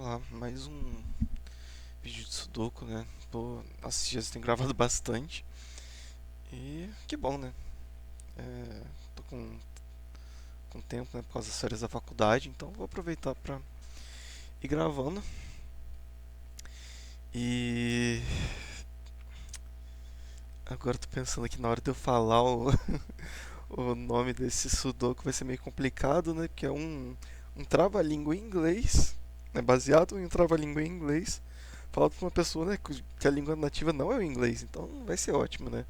Olá, mais um vídeo de Sudoku, né? Esses dias tem gravado bastante e que bom, né? Tô com tempo, né? Por causa das férias da faculdade, então vou aproveitar pra ir gravando. E agora tô pensando aqui na hora de eu falar o nome desse Sudoku vai ser meio complicado, né? Que é um trava-língua em inglês, né? Baseado em um trava-língua em inglês. Falado por uma pessoa, né, que a língua nativa não é o inglês, então vai ser ótimo, né?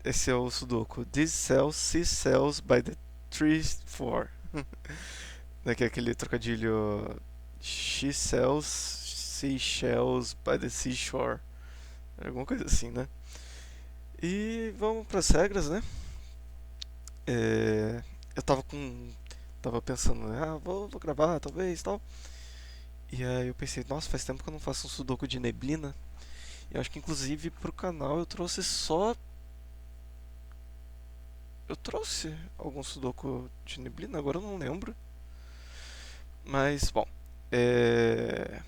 Esse é o Sudoku. These cells, see cells by the tree for. Né, que é aquele trocadilho she sells seashells by the seashore. Alguma coisa assim, né? E vamos para as regras, né? É, eu tava pensando, né? Vou gravar, talvez, tal. E aí eu pensei, nossa, faz tempo que eu não faço um Sudoku de neblina. E eu acho que inclusive pro canal eu trouxe só. Eu trouxe algum Sudoku de neblina, agora eu não lembro. Mas, bom. É...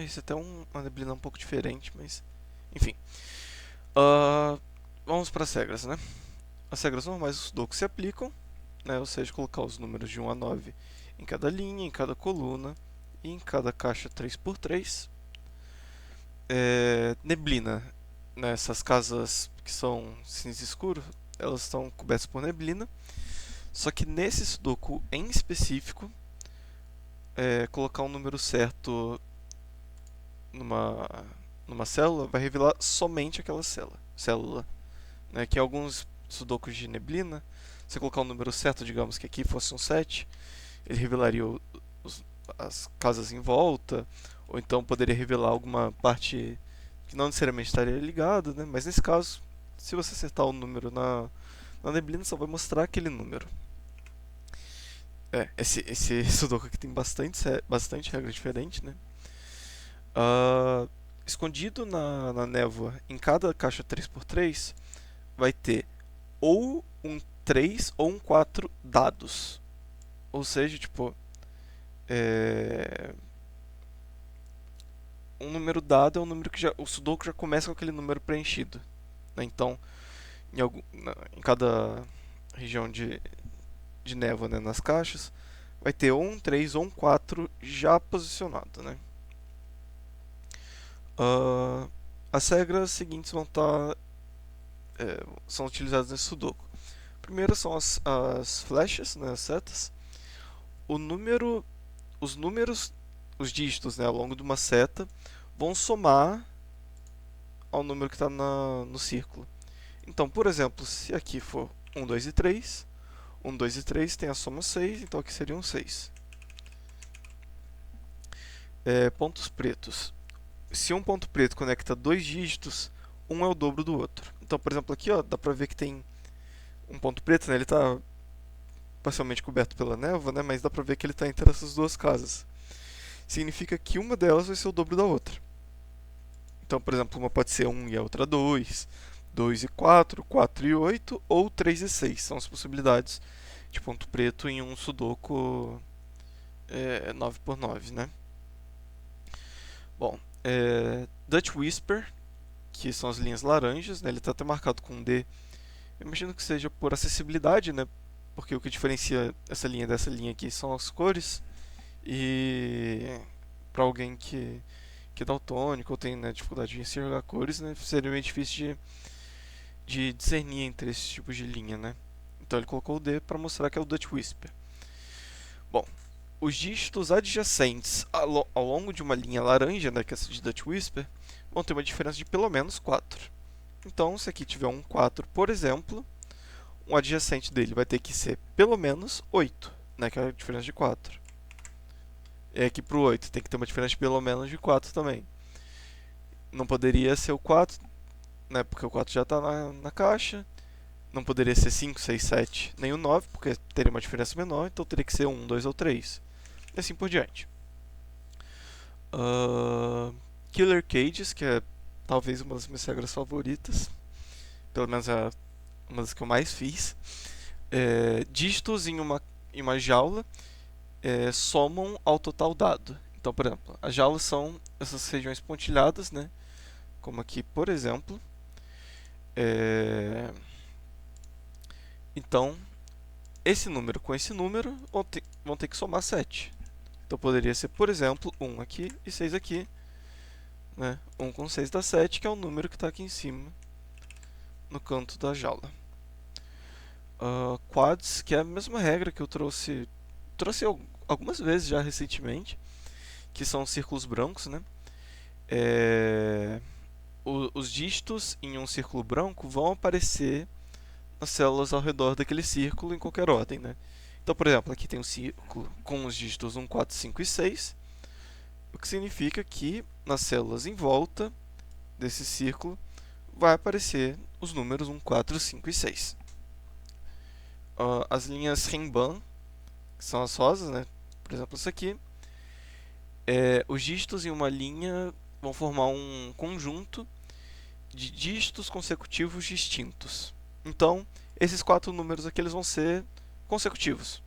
isso é até uma neblina um pouco diferente, mas. Enfim. Ah, vamos para as regras, né? As regras normais do Sudoku se aplicam, né? Ou seja, colocar os números de 1 a 9 em cada linha, em cada coluna e em cada caixa 3x3. Neblina, né? Essas casas que são cinza escuro, elas estão cobertas por neblina. Só que nesse Sudoku em específico, colocar um número certo numa, numa célula vai revelar somente aquela célula, né? Que em alguns sudokus de neblina, se colocar um número certo, digamos que aqui fosse um 7, ele revelaria as casas em volta, ou então poderia revelar alguma parte que não necessariamente estaria ligada, né? Mas nesse caso, se você acertar o número na neblina, só vai mostrar aquele número. Esse Sudoku aqui tem bastante regra diferente, né? Uh, Escondido na névoa, em cada caixa 3x3, vai ter ou um 3 ou um 4 dados. Ou seja, tipo, é... um número dado é um número que o Sudoku já começa com aquele número preenchido. Né? Então, em cada região de névoa, né, nas caixas, vai ter ou um 3 ou um 4 já posicionado. Né? Uh, as regras seguintes são utilizadas nesse Sudoku. Primeiro são as flechas, né, as setas. O número, os números, os dígitos, né, ao longo de uma seta vão somar ao número que está no círculo. Então, por exemplo, se aqui for 1, 2 e 3, 1, 2 e 3 tem a soma 6, então aqui seriam 6. Pontos pretos. Se um ponto preto conecta dois dígitos, um é o dobro do outro. Então, por exemplo, aqui ó, dá pra ver que tem um ponto preto, né, ele está parcialmente coberto pela névoa, né, mas dá pra ver que ele está entre essas duas casas. Significa que uma delas vai ser o dobro da outra. Então, por exemplo, uma pode ser 1 e a outra 2, 2 e 4, 4 e 8 ou 3 e 6. São as possibilidades de ponto preto em um Sudoku 9x9, né? Bom, Dutch Whisper, que são as linhas laranjas, né? Ele está até marcado com um D. Eu imagino que seja por acessibilidade, né? Porque o que diferencia essa linha dessa linha aqui são as cores. E para alguém que é daltônico ou tem, né, dificuldade de enxergar cores, né, seria meio difícil de discernir entre esses tipos de linha, né? Então ele colocou o D para mostrar que é o Dutch Whisper. Bom, os dígitos adjacentes ao longo de uma linha laranja, né, que é essa de Dutch Whisper, vão ter uma diferença de pelo menos 4. Então, se aqui tiver um 4, por exemplo, um adjacente dele vai ter que ser pelo menos 8, né, que é a diferença de 4. E aqui pro 8 tem que ter uma diferença de pelo menos de 4 também. Não poderia ser o 4, né, porque o 4 já está na caixa. Não poderia ser 5, 6, 7, nem o 9, porque teria uma diferença menor, então teria que ser 1, 2 ou 3. E assim por diante. Killer Cages, que é talvez uma das minhas regras favoritas. Pelo menos é uma das que eu mais fiz. Dígitos em uma jaula. somam ao total dado. Então, por exemplo, as jaulas são essas regiões pontilhadas, né? Como aqui, por exemplo. Então, esse número com esse número vão ter que somar 7. Então, poderia ser, por exemplo, 1 aqui e 6 aqui. Né? 1 com 6 dá 7, que é o número que está aqui em cima, no canto da jaula. Quads, que é a mesma regra que eu trouxe algumas vezes já recentemente, que são círculos brancos, né? Os dígitos em um círculo branco vão aparecer nas células ao redor daquele círculo em qualquer ordem, né? Então, por exemplo, aqui tem um círculo com os dígitos 1, 4, 5 e 6, o que significa que nas células em volta desse círculo vai aparecer os números 1, 4, 5 e 6. As linhas Renban, que são as rosas, né? Por exemplo, essa aqui, os dígitos em uma linha vão formar um conjunto de dígitos consecutivos distintos. Então, esses 4 números aqui eles vão ser consecutivos.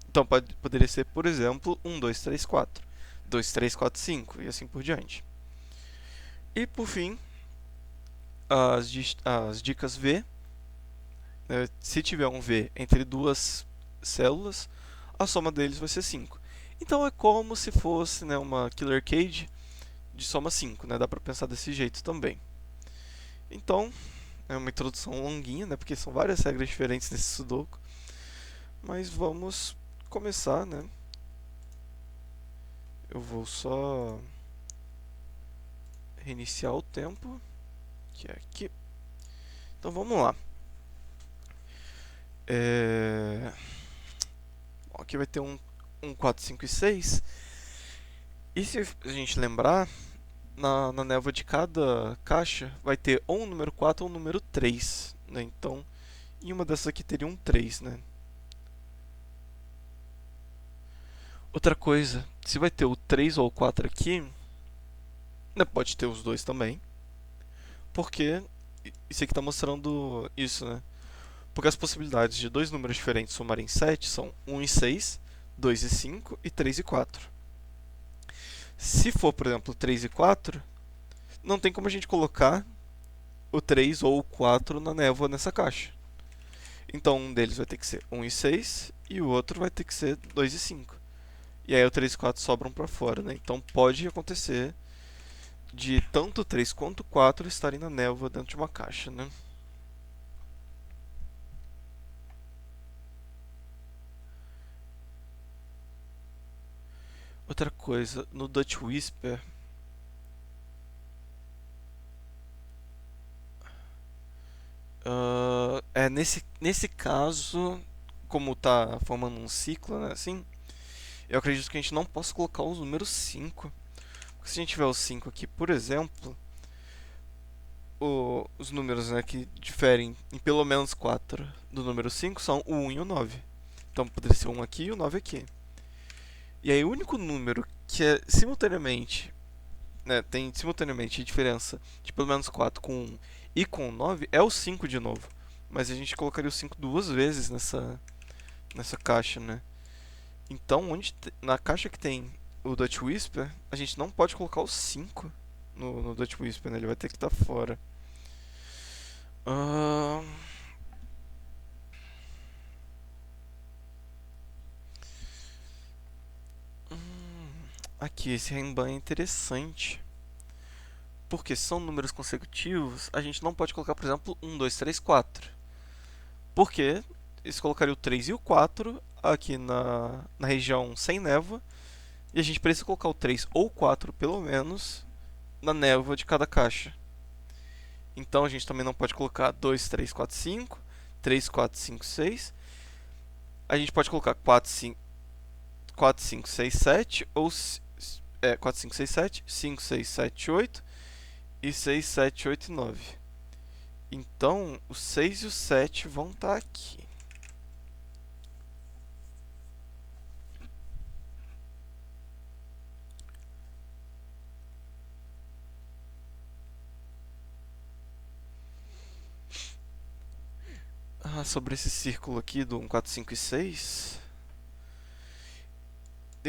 Então, poderia ser, por exemplo, 1, 2, 3, 4, 2, 3, 4, 5 e assim por diante. E, por fim, as dicas V. Se tiver um V entre duas células, a soma deles vai ser 5. Então, é como se fosse, né, uma Killer Cage de soma 5. Né? Dá para pensar desse jeito também. Então, é uma introdução longuinha, né, porque são várias regras diferentes nesse Sudoku. Mas vamos começar, né? Eu vou só reiniciar o tempo, que é aqui. Então vamos lá. Bom, aqui vai ter um 4, 5 e 6. E se a gente lembrar, na névoa de cada caixa vai ter ou um número 4 ou um número 3. Né? Então, em uma dessas aqui teria um 3, né? Outra coisa, se vai ter o 3 ou o 4 aqui, né, pode ter os dois também. Porque isso aqui está mostrando isso, né? Porque as possibilidades de dois números diferentes somarem 7 são 1 e 6, 2 e 5 e 3 e 4. Se for, por exemplo, 3 e 4, não tem como a gente colocar o 3 ou o 4 na névoa nessa caixa. Então um deles vai ter que ser 1 e 6 e o outro vai ter que ser 2 e 5. E aí o 3 e 4 sobram para fora, né? Então pode acontecer de tanto 3 quanto 4 estarem na névoa dentro de uma caixa, né? Outra coisa, no Dutch Whisper, nesse caso, como está formando um ciclo, né, assim, eu acredito que a gente não possa colocar os números 5. Porque se a gente tiver o 5 aqui, por exemplo, os números, né, que diferem em pelo menos 4 do número 5 são o 1 e o 9. Então poderia ser o 1 aqui e o 9 aqui. E aí o único número que é simultaneamente, né, tem simultaneamente a diferença de pelo menos 4 com 1 e com 9 é o 5 de novo. Mas a gente colocaria o 5 duas vezes nessa caixa, né? Então, na caixa que tem o Dutch Whisper, a gente não pode colocar o 5 no Dutch Whisper, né? Ele vai ter que estar fora. Aqui, esse Renban é interessante. Porque são números consecutivos, a gente não pode colocar, por exemplo, 1, 2, 3, 4. Porque isso colocaria o 3 e o 4 aqui na região sem névoa. E a gente precisa colocar o 3 ou 4, pelo menos, na névoa de cada caixa. Então a gente também não pode colocar 2, 3, 4, 5, 3, 4, 5, 6. A gente pode colocar 4, 5, 6, 7, ou 4, 5, 6, 7, 5, 6, 7, 8 e 6, 7, 8 e 9. Então, o 6 e o 7 vão estar aqui. Sobre esse círculo aqui do 1, 4, 5 e 6,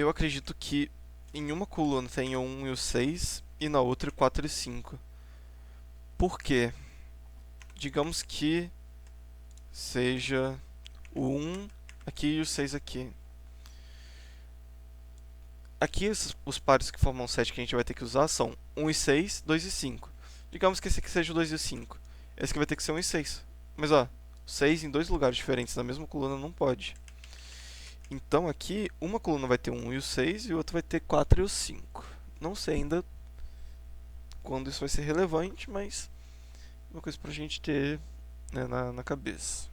eu acredito que em uma coluna tenha o 1 e o 6 e na outra o 4 e 5. Por quê? Digamos que seja o 1 aqui e o 6 aqui. Aqui os pares que formam 7 que a gente vai ter que usar são 1 e 6, 2 e 5. Digamos que esse aqui seja o 2 e o 5. Esse aqui vai ter que ser 1 e 6. Mas ó, 6 em dois lugares diferentes na mesma coluna não pode. Então aqui, uma coluna vai ter 1 e o 6 e outra vai ter 4 e o 5. Não sei ainda quando isso vai ser relevante, mas é uma coisa pra gente ter, né, na cabeça.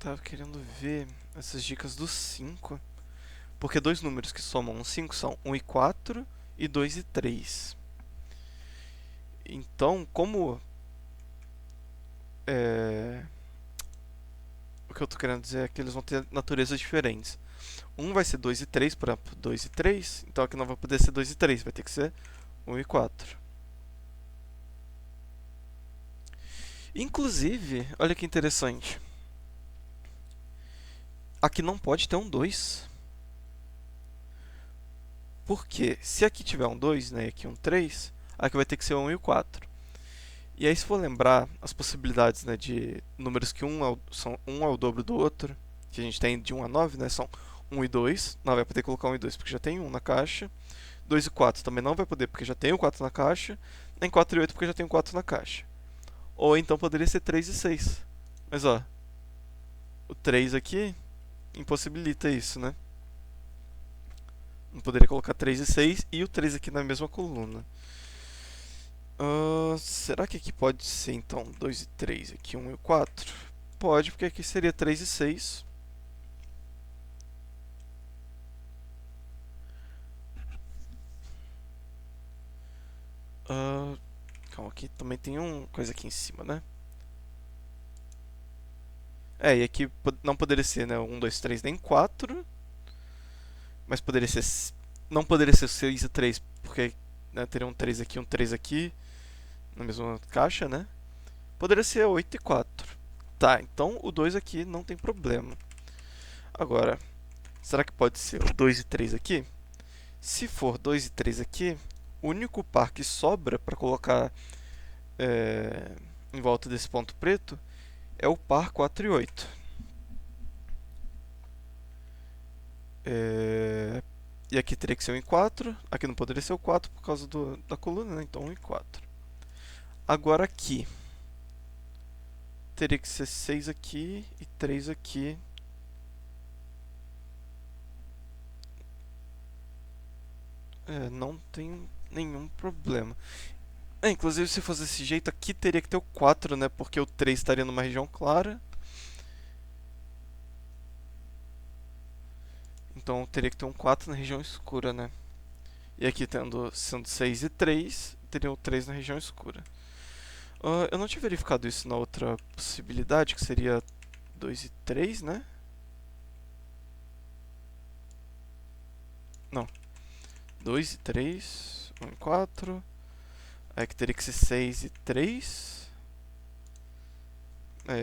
Tava querendo ver essas dicas do 5. Porque dois números que somam 5 são 1 e 4 e 2 e 3. Então, como o que eu tô querendo dizer é que eles vão ter naturezas diferentes. Um vai ser 2 e 3, por exemplo, 2 e 3. Então aqui não vai poder ser 2 e 3, vai ter que ser 1 e 4. Inclusive, olha que interessante. Aqui não pode ter um 2. Porque se aqui tiver um 2, né, e aqui um 3, aqui vai ter que ser 1 e o 4. E aí, se for lembrar as possibilidades, né, de números que um é o dobro do outro, que a gente tem de 1 a 9, né, são 1 e 2. Não vai poder colocar 1 e 2 porque já tem 1 na caixa. 2 e 4 também não vai poder porque já tem o 4 na caixa. Nem 4 e 8 porque já tem o 4 na caixa. Ou então poderia ser 3 e 6. Mas ó, o 3 aqui impossibilita isso, né? Não poderia colocar 3 e 6 e o 3 aqui na mesma coluna. Será que aqui pode ser então 2 e 3, aqui 1 e 4? Pode, porque aqui seria 3 e 6. Calma, aqui também tem uma coisa aqui em cima, né? E aqui não poderia ser, né? 1, 2, 3 nem 4. Mas poderia ser. Não poderia ser 6 e 3, porque né, teria um 3 aqui e um 3 aqui na mesma caixa, né? Poderia ser 8 e 4. Tá, então o 2 aqui não tem problema. Agora, será que pode ser o 2 e 3 aqui? Se for 2 e 3 aqui, o único par que sobra para colocar em volta desse ponto preto é o par 4 e 8. E aqui teria que ser 1 e 4. Aqui não poderia ser o 4 por causa da coluna, né? Então 1 e 4. Agora aqui teria que ser 6 aqui e 3 aqui. Não tem nenhum problema. Inclusive, se fosse desse jeito, aqui teria que ter o 4, né? Porque o 3 estaria numa região clara. Então teria que ter um 4 na região escura, né? E aqui sendo 6 e 3, teria o 3 na região escura. Eu não tinha verificado isso na outra possibilidade, que seria 2 e 3, né? Não. 2 e 3, 1 e 4. Aí que teria que ser 6 e 3.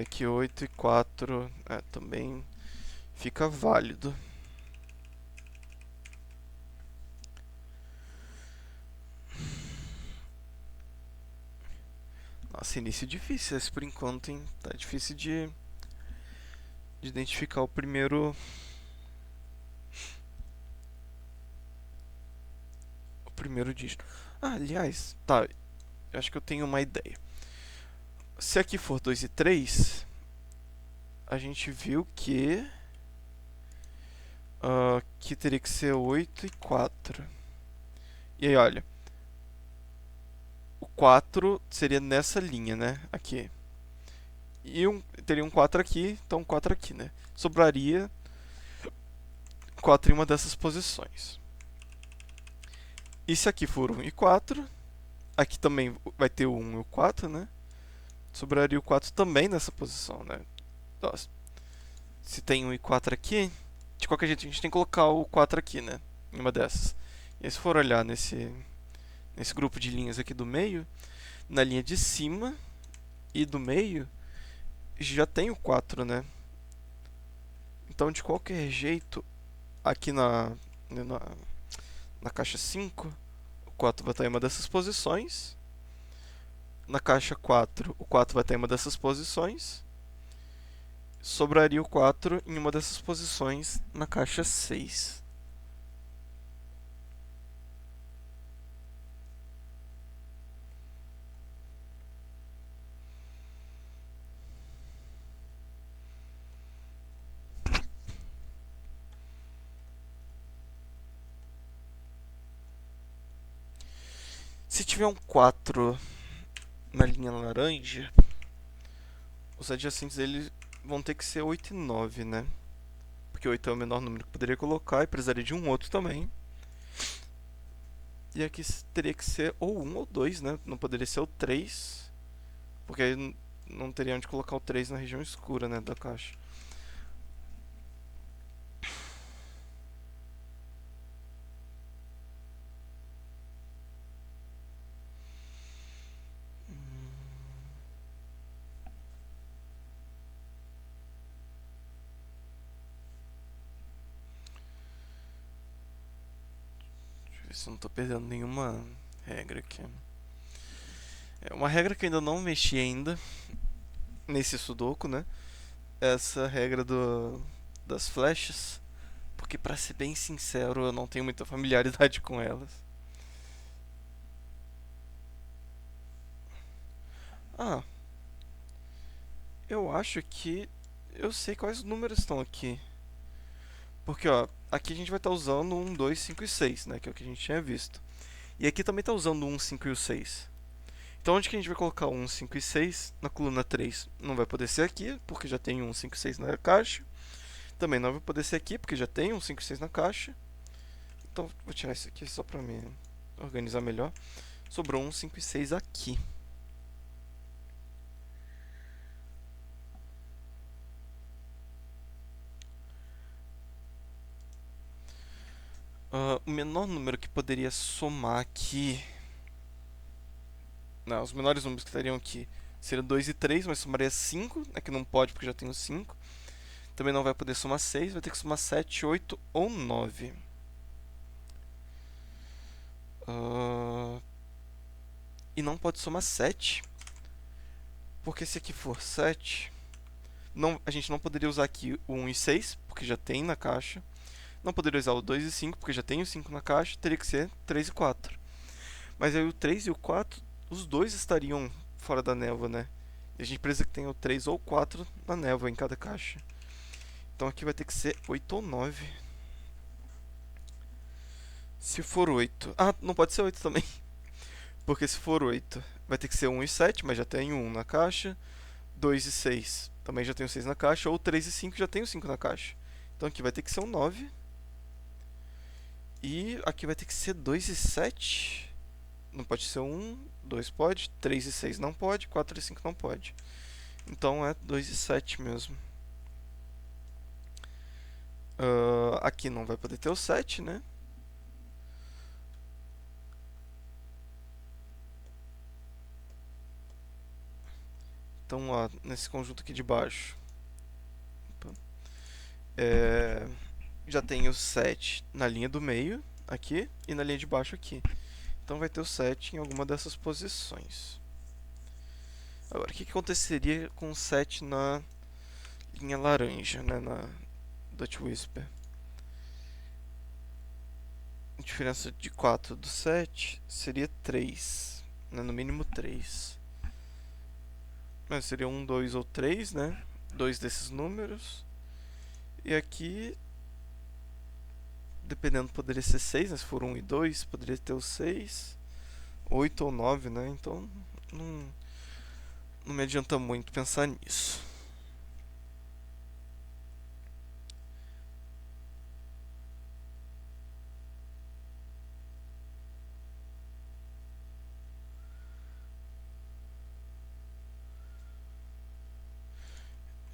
Aqui 8 e 4 também fica válido. Nossa, início difícil esse por enquanto, hein? Tá difícil de identificar o primeiro dígito. Aliás, tá, eu acho que eu tenho uma ideia. Se aqui for 2 e 3, a gente viu que que teria que ser 8 e 4. E aí, olha, o 4 seria nessa linha, né? Aqui. E teria um 4 aqui, então 4 aqui, né? Sobraria 4 em uma dessas posições. E se aqui for 1 e 4, Aqui também vai ter o 1 e o 4, né? Sobraria o 4 também nessa posição, né? Nossa, se tem 1 e 4 aqui, de qualquer jeito a gente tem que colocar o 4 aqui, né? Em uma dessas. E aí, se for olhar nesse grupo de linhas aqui do meio, na linha de cima e do meio, já tem o 4, né? Então, de qualquer jeito, aqui na, na caixa 5, o 4 vai estar em uma dessas posições. Na caixa 4, o 4 vai estar em uma dessas posições. Sobraria o 4 em uma dessas posições na caixa 6. Se tiver um 4 na linha laranja, os adjacentes dele vão ter que ser 8 e 9, né? Porque 8 é o menor número que poderia colocar e precisaria de um outro também. E aqui teria que ser ou 1 ou 2, né? Não poderia ser o 3, porque aí não teria onde colocar o 3 na região escura, né, da caixa. Deixa eu ver se eu não estou perdendo nenhuma regra aqui. É uma regra que eu ainda não mexi ainda nesse sudoku, né? Essa regra das flechas, porque para ser bem sincero, eu não tenho muita familiaridade com elas. Ah, eu acho que eu sei quais números estão aqui. Porque, ó, aqui a gente vai estar usando um 2 5 e 6, né? Que é o que a gente tinha visto. E aqui também está usando o 1, 5 e o 6. Então, onde que a gente vai colocar o 1, 5 e 6? Na coluna 3 não vai poder ser aqui, porque já tem 1, 5 e 6 na caixa. Também não vai poder ser aqui, porque já tem 1, 5 e 6 na caixa. Então, vou tirar isso aqui só para me organizar melhor. Sobrou 1, 5 e 6 aqui. O menor número que poderia somar aqui. Não, os menores números que estariam aqui seriam 2 e 3, mas somaria 5. Aqui não pode porque já tenho 5. Também não vai poder somar 6, vai ter que somar 7, 8 ou 9. E não pode somar 7, porque se aqui for 7, não, a gente não poderia usar aqui o 1 e 6, porque já tem na caixa. Não poderia usar o 2 e 5, porque já tem o 5 na caixa. Teria que ser 3 e 4. Mas aí o 3 e o 4, os dois estariam fora da névoa, né? E a gente precisa que tenha o 3 ou 4 na névoa em cada caixa. Então aqui vai ter que ser 8 ou 9. Se for 8. Ah, não pode ser 8 também. Porque se for 8, vai ter que ser 1 e 7, mas já tem 1 na caixa. 2 e 6, também já tem o 6 na caixa. Ou 3 e 5, já tem o 5 na caixa. Então aqui vai ter que ser um 9. E aqui vai ter que ser 2 e 7. Não pode ser 1, 2 pode, 3 e 6 não pode, 4 e 5 não pode. Então é 2 e 7 mesmo. Aqui não vai poder ter o 7, né? Então, ó, nesse conjunto aqui de baixo, é, já tem o 7 na linha do meio, aqui, e na linha de baixo aqui. Então vai ter o 7 em alguma dessas posições. Agora, o que aconteceria com o 7 na linha laranja, né, na Dutch Whisper? A diferença de 4 do 7 seria 3, né, no mínimo 3. Mas seria 1, 2 ou 3, né? Dois desses números. E aqui, dependendo, poderia ser 6, né? Se for 1 e 2, poderia ter o 6, 8 ou 9, né? Então, não, não me adianta muito pensar nisso.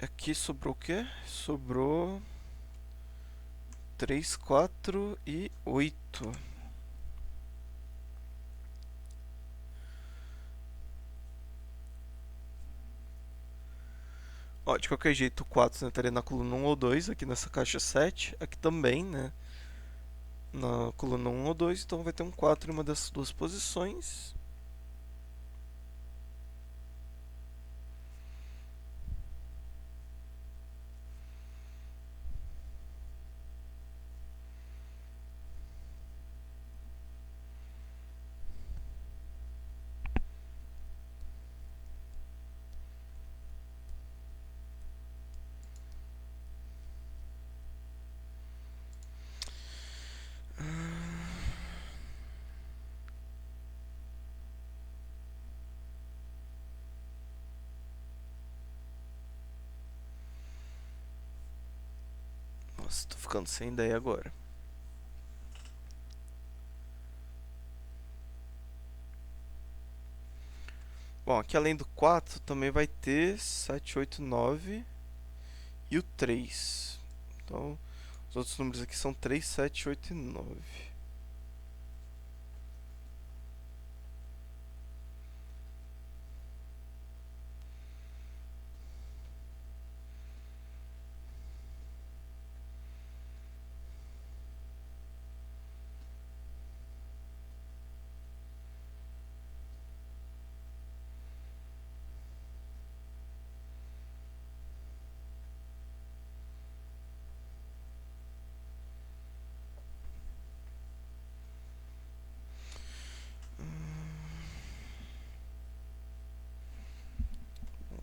Aqui sobrou o quê? Sobrou 3, 4 e 8. Ó, de qualquer jeito, o 4 né, estaria na coluna 1 ou 2, aqui nessa caixa 7. Aqui também, né? Na coluna 1 ou 2, então vai ter um 4 em uma dessas duas posições. Nossa, tô ficando sem ideia agora. Bom, aqui além do 4 também vai ter 7, 8, 9 e o 3. Então, os outros números aqui são 3, 7, 8 e 9.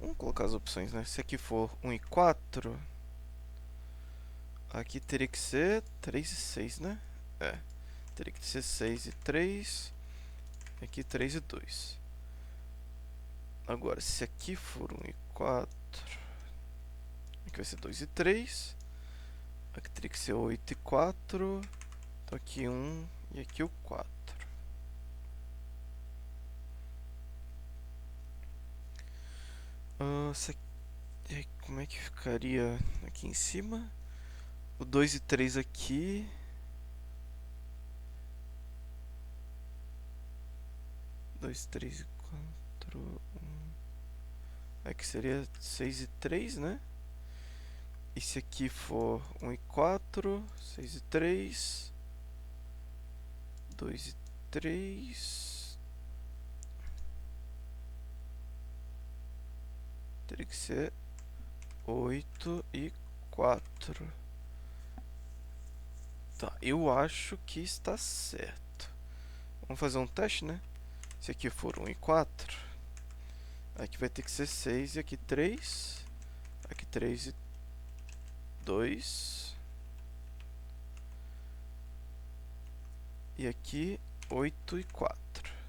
Vamos colocar as opções, né? Se aqui for 1 e 4, aqui teria que ser 3 e 6, né? É, teria que ser 6 e 3, aqui 3 e 2. Agora, se aqui for 1 e 4, aqui vai ser 2 e 3, aqui teria que ser 8 e 4, então aqui 1 e aqui o 4. Como é que ficaria aqui em cima? O 2 e 3 aqui. Dois, 3 e 4. Aqui seria 6 e 3, né? E se aqui for 1 e 4, 6 e 3, 2 e 3. Teria que ser 8 e 4. Tá, eu acho que está certo. Vamos fazer um teste, né? Se aqui for 1 e 4, aqui vai ter que ser 6 e aqui 3. Aqui 3 e 2. E aqui 8 e 4.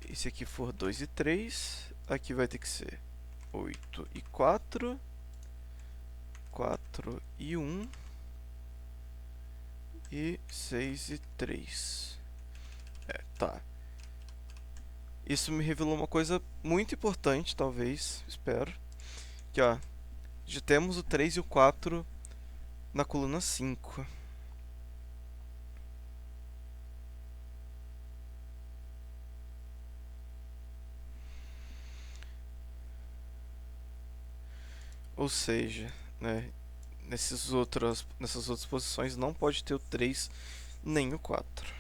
E se aqui for 2 e 3, aqui vai ter que ser 8 e 4. 4 e 1. E 6 e 3. Tá. Isso me revelou uma coisa muito importante, talvez, espero. Que, ó, já temos o 3 e o 4 na coluna 5. Ou seja, né, nessas outras posições não pode ter o 3 nem o 4.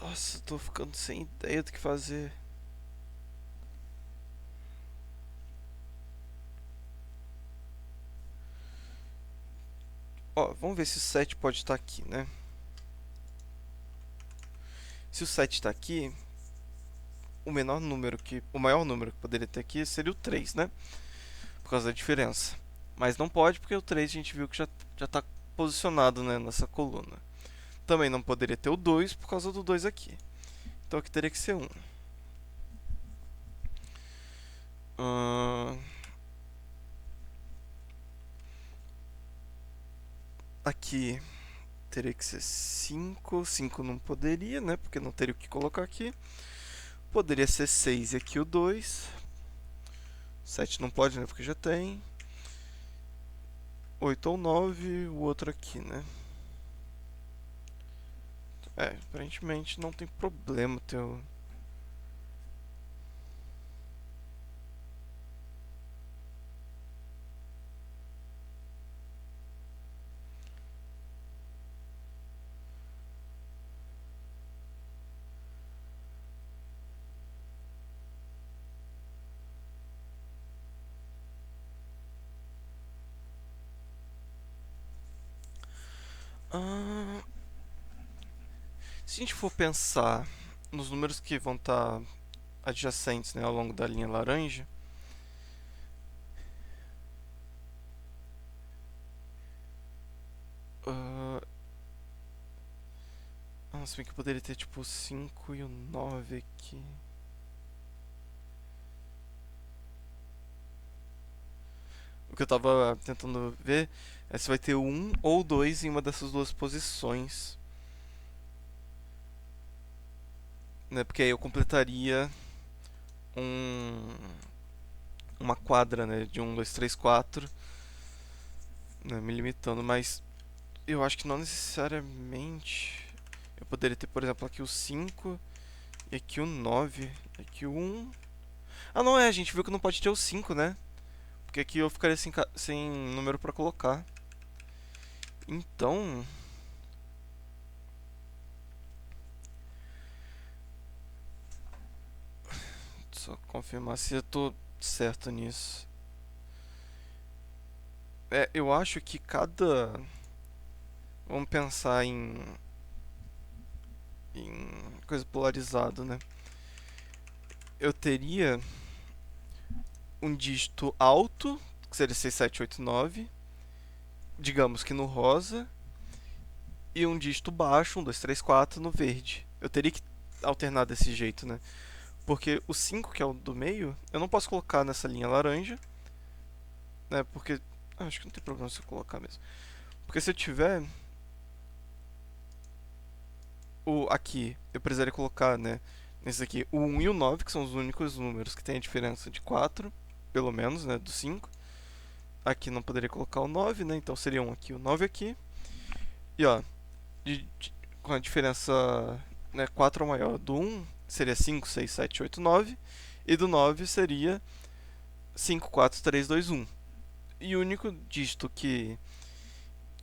Nossa, tô ficando sem ideia do que fazer. Ó, vamos ver se o 7 pode estar aqui, né? Se o 7 está aqui, o maior número que poderia ter aqui seria o 3, né? por causa da diferença. Mas não pode porque o 3 a gente viu que já está posicionado, né, nessa coluna. Também não poderia ter o 2 por causa do 2 aqui. Então aqui teria que ser 1. Aqui teria que ser 5. 5 não poderia, né? Porque não teria o que colocar aqui. Poderia ser 6 e aqui o 2. 7 não pode, né? Porque já tem. 8 ou 9, o outro aqui, né? Aparentemente não tem problema ter o... Ah, se a gente for pensar nos números que vão estar adjacentes, né, ao longo da linha laranja, se bem que eu poderia ter tipo o 5 e o 9 aqui. O que eu tava tentando ver é se vai ter o 1 ou o 2 em uma dessas duas posições. Né? Porque aí eu completaria um, uma quadra, né? De 1, 2, 3, 4. Né? Me limitando, mas eu acho que não necessariamente. Eu poderia ter, por exemplo, aqui o 5 e aqui o 9. E aqui o 1. Ah, não é, a gente viu que não pode ter o 5, né? Porque aqui eu ficaria sem número pra colocar. Então, só confirmar se eu tô certo nisso. Eu acho que cada... Vamos pensar em coisa polarizada, né? Eu teria um dígito alto, que seria 6, 7, 8, 9, digamos que no rosa, e um dígito baixo, 1, 2, 3, 4, no verde. Eu teria que alternar desse jeito, né? Porque o 5, que é o do meio, eu não posso colocar nessa linha laranja, né? Porque... acho que não tem problema se eu colocar mesmo. Porque se eu tiver aqui, eu precisaria colocar, né? Nesse aqui, o 1 e o 9, que são os únicos números que tem a diferença de 4, pelo menos, né? Do 5. Aqui não poderia colocar o 9, né? Então seria um aqui, o 9 aqui. E ó, com a diferença, né, 4 ou maior do 1, seria 5, 6, 7, 8, 9. E do 9 seria 5, 4, 3, 2, 1. E o único dígito que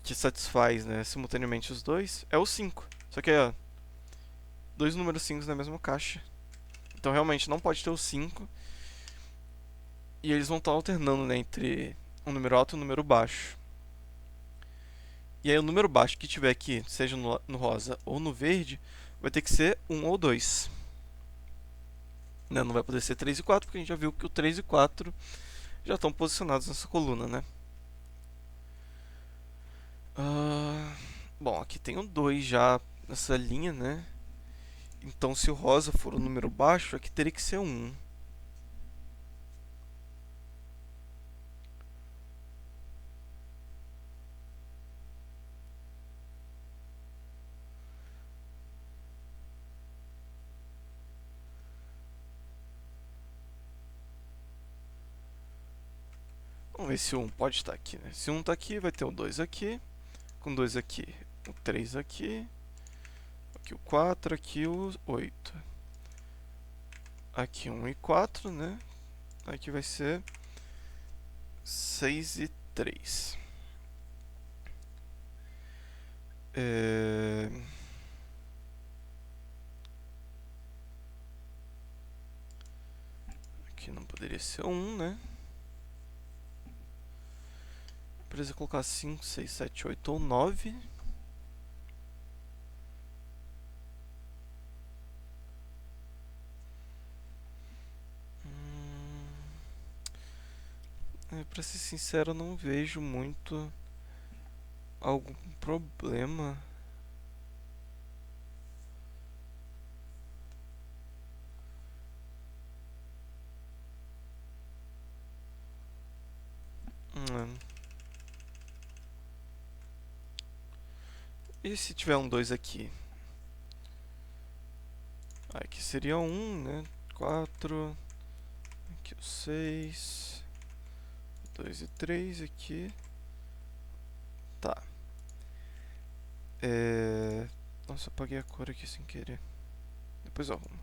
satisfaz, né, simultaneamente os dois é o 5. Só que aí, ó, dois números 5 na mesma caixa. Então realmente não pode ter o 5. E eles vão estar alternando, né, entre um número alto e um número baixo. E aí o número baixo que tiver aqui, seja no rosa ou no verde, vai ter que ser 1 ou 2. Não vai poder ser 3 e 4, porque a gente já viu que o 3 e 4 já estão posicionados nessa coluna, né? Bom, aqui tem um 2 já nessa linha, né? Então se o rosa for o número baixo, aqui teria que ser 1. Vamos ver se o 1 pode estar aqui, né? Se o 1 está aqui, vai ter o 2 aqui. Com 2 aqui, o 3 aqui. Aqui o 4, aqui o 8. Aqui 1 e 4, né? Aqui vai ser 6 e 3. Aqui não poderia ser 1, né? Precisa colocar 5, 6, 7, 8 ou 9. Pra ser sincero, eu não vejo muito algum problema. Hum, E se tiver um 2 aqui? Aqui seria um, né? 4. Aqui o 6. 2 e 3 aqui. Tá. Nossa, eu apaguei a cor aqui sem querer. Depois eu arrumo.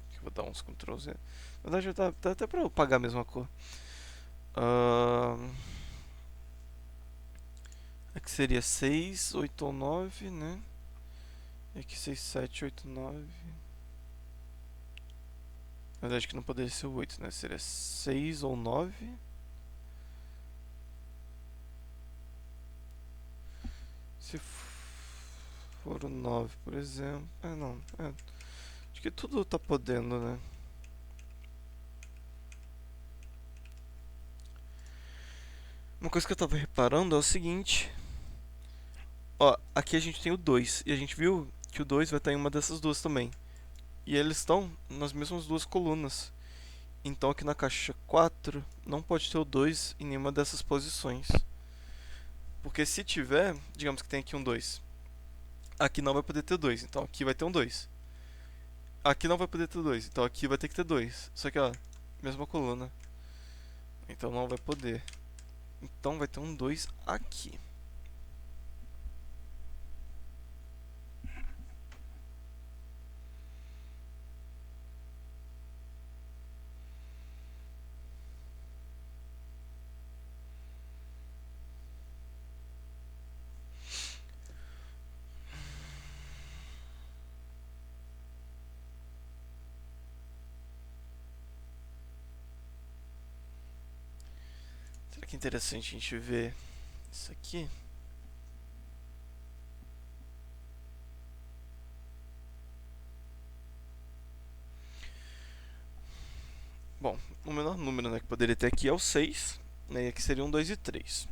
Aqui eu vou dar uns Ctrl Z. Na verdade, dá até pra eu apagar a mesma cor. Aqui seria 6, 8 ou 9, né? E aqui 6, 7, 8, 9. Na verdade, que não poderia ser o 8, né? Seria 6 ou 9. Se for o 9, por exemplo. Não. Acho que tudo tá podendo, né? Uma coisa que eu tava reparando é o seguinte. Ó, aqui a gente tem o 2. E a gente viu que o 2 vai estar em uma dessas duas também. E eles estão nas mesmas duas colunas. Então aqui na caixa 4 não pode ter o 2 em nenhuma dessas posições. Porque se tiver, digamos que tem aqui um 2. Aqui não vai poder ter 2, então aqui vai ter um 2. Aqui não vai poder ter 2, então aqui vai ter que ter 2. Só que ó, mesma coluna. Então não vai poder. Então vai ter um 2 aqui. Será que é interessante a gente ver isso aqui? Bom, o menor número, né, que poderia ter aqui é o 6, né, e aqui seria um 2 e 3.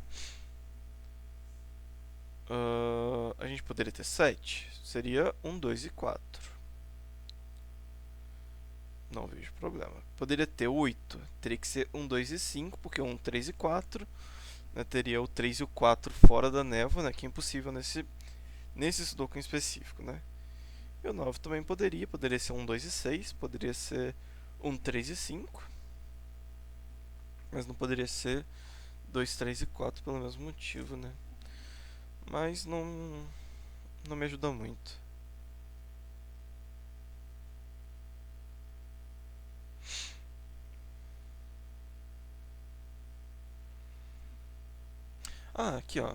A gente poderia ter 7, seria um 2 e 4. Não vejo problema. Poderia ter 8, teria que ser um 2 e 5, porque um 3 e 4, né, teria o 3 e o 4 fora da névoa, né, que é impossível nesse sudoku em específico, né. E o 9 também poderia ser um 2 e 6, poderia ser um 3 e 5, mas não poderia ser 2, 3 e 4 pelo mesmo motivo, né. Mas não me ajuda muito. Aqui ó.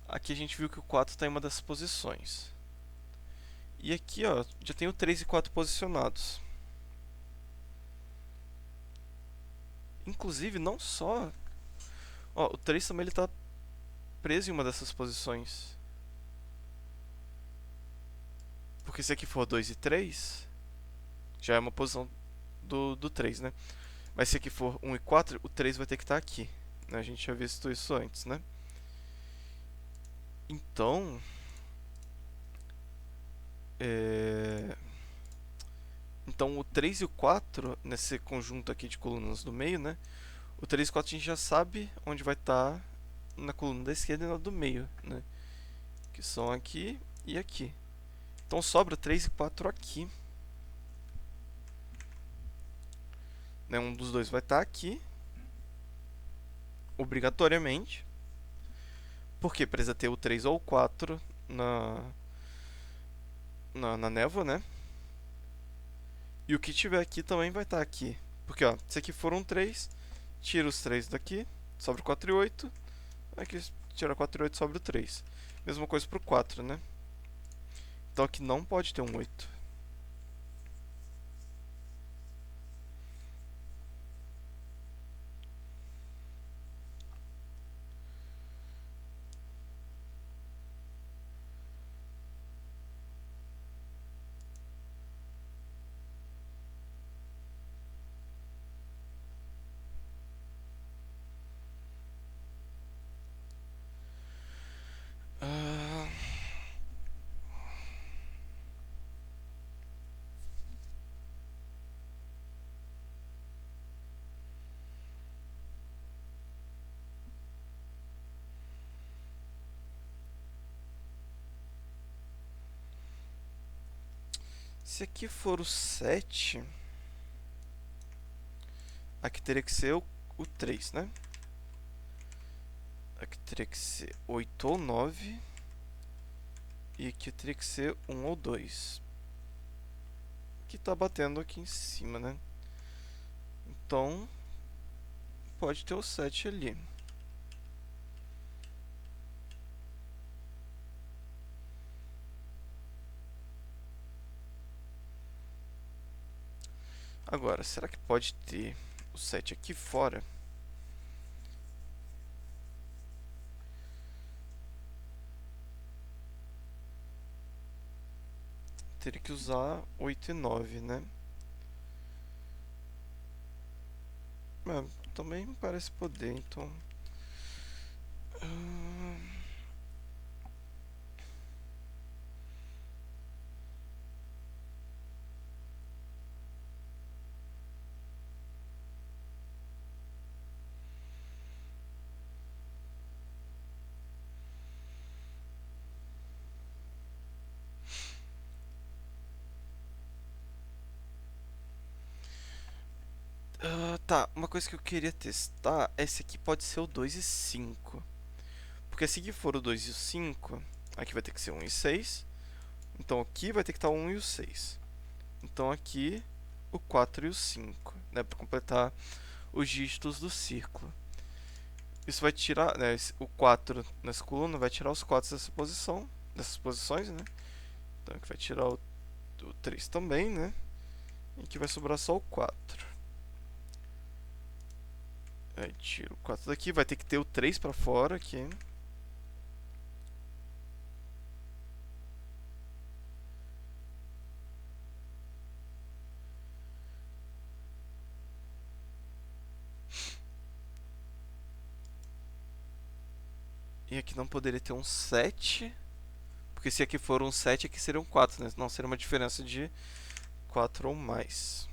Aqui a gente viu que o 4 está em uma dessas posições. E aqui ó, já tem o 3 e 4 posicionados. Inclusive, não só... Ó, o 3 também ele tá preso em uma dessas posições. Porque se aqui for 2 e 3, já é uma posição do 3, né? Mas se aqui for 1 e 4, o 3 vai ter que estar aqui. Né? A gente já visto isso antes, né? Então... Então o 3 e o 4, nesse conjunto aqui de colunas do meio, né? O 3 e 4 a gente já sabe onde vai estar na coluna da esquerda e na do meio, né? Que são aqui e aqui. Então sobra 3 e 4 aqui. Né? Um dos dois vai estar aqui. Obrigatoriamente. Porque precisa ter o 3 ou o 4 na névoa, né? E o que tiver aqui também vai estar aqui. Porque, ó, se aqui for um 3, tira os 3 daqui, sobra 4 e 8. Aqui tira 4 e 8, sobra o 3. Mesma coisa pro 4, né? Então aqui não pode ter um 8. Se aqui for o 7, aqui teria que ser o 3, né? Aqui teria que ser 8 ou 9. E aqui teria que ser 1 ou 2. Que tá batendo aqui em cima, né? Então, pode ter o 7 ali. Agora, será que pode ter o 7 aqui fora? Teria que usar 8 e 9, né? Também parece poder, então... tá, uma coisa que eu queria testar é se aqui pode ser o 2 e 5. Porque se aqui for o 2 e o 5, aqui vai ter que ser 1 e 6. Então aqui vai ter que estar o 1 e o 6. Então aqui o 4 e o 5, né, para completar os dígitos do círculo. Isso vai tirar, né, o 4 nessa coluna vai tirar os 4 dessa posição, dessas posições, né? Então aqui vai tirar o 3 também, né? E aqui vai sobrar só o 4. Aí tiro o 4 daqui, vai ter que ter o 3 para fora aqui. E aqui não poderia ter um 7. Porque se aqui for um 7, aqui seria um 4, né? Não, seria uma diferença de 4 ou mais.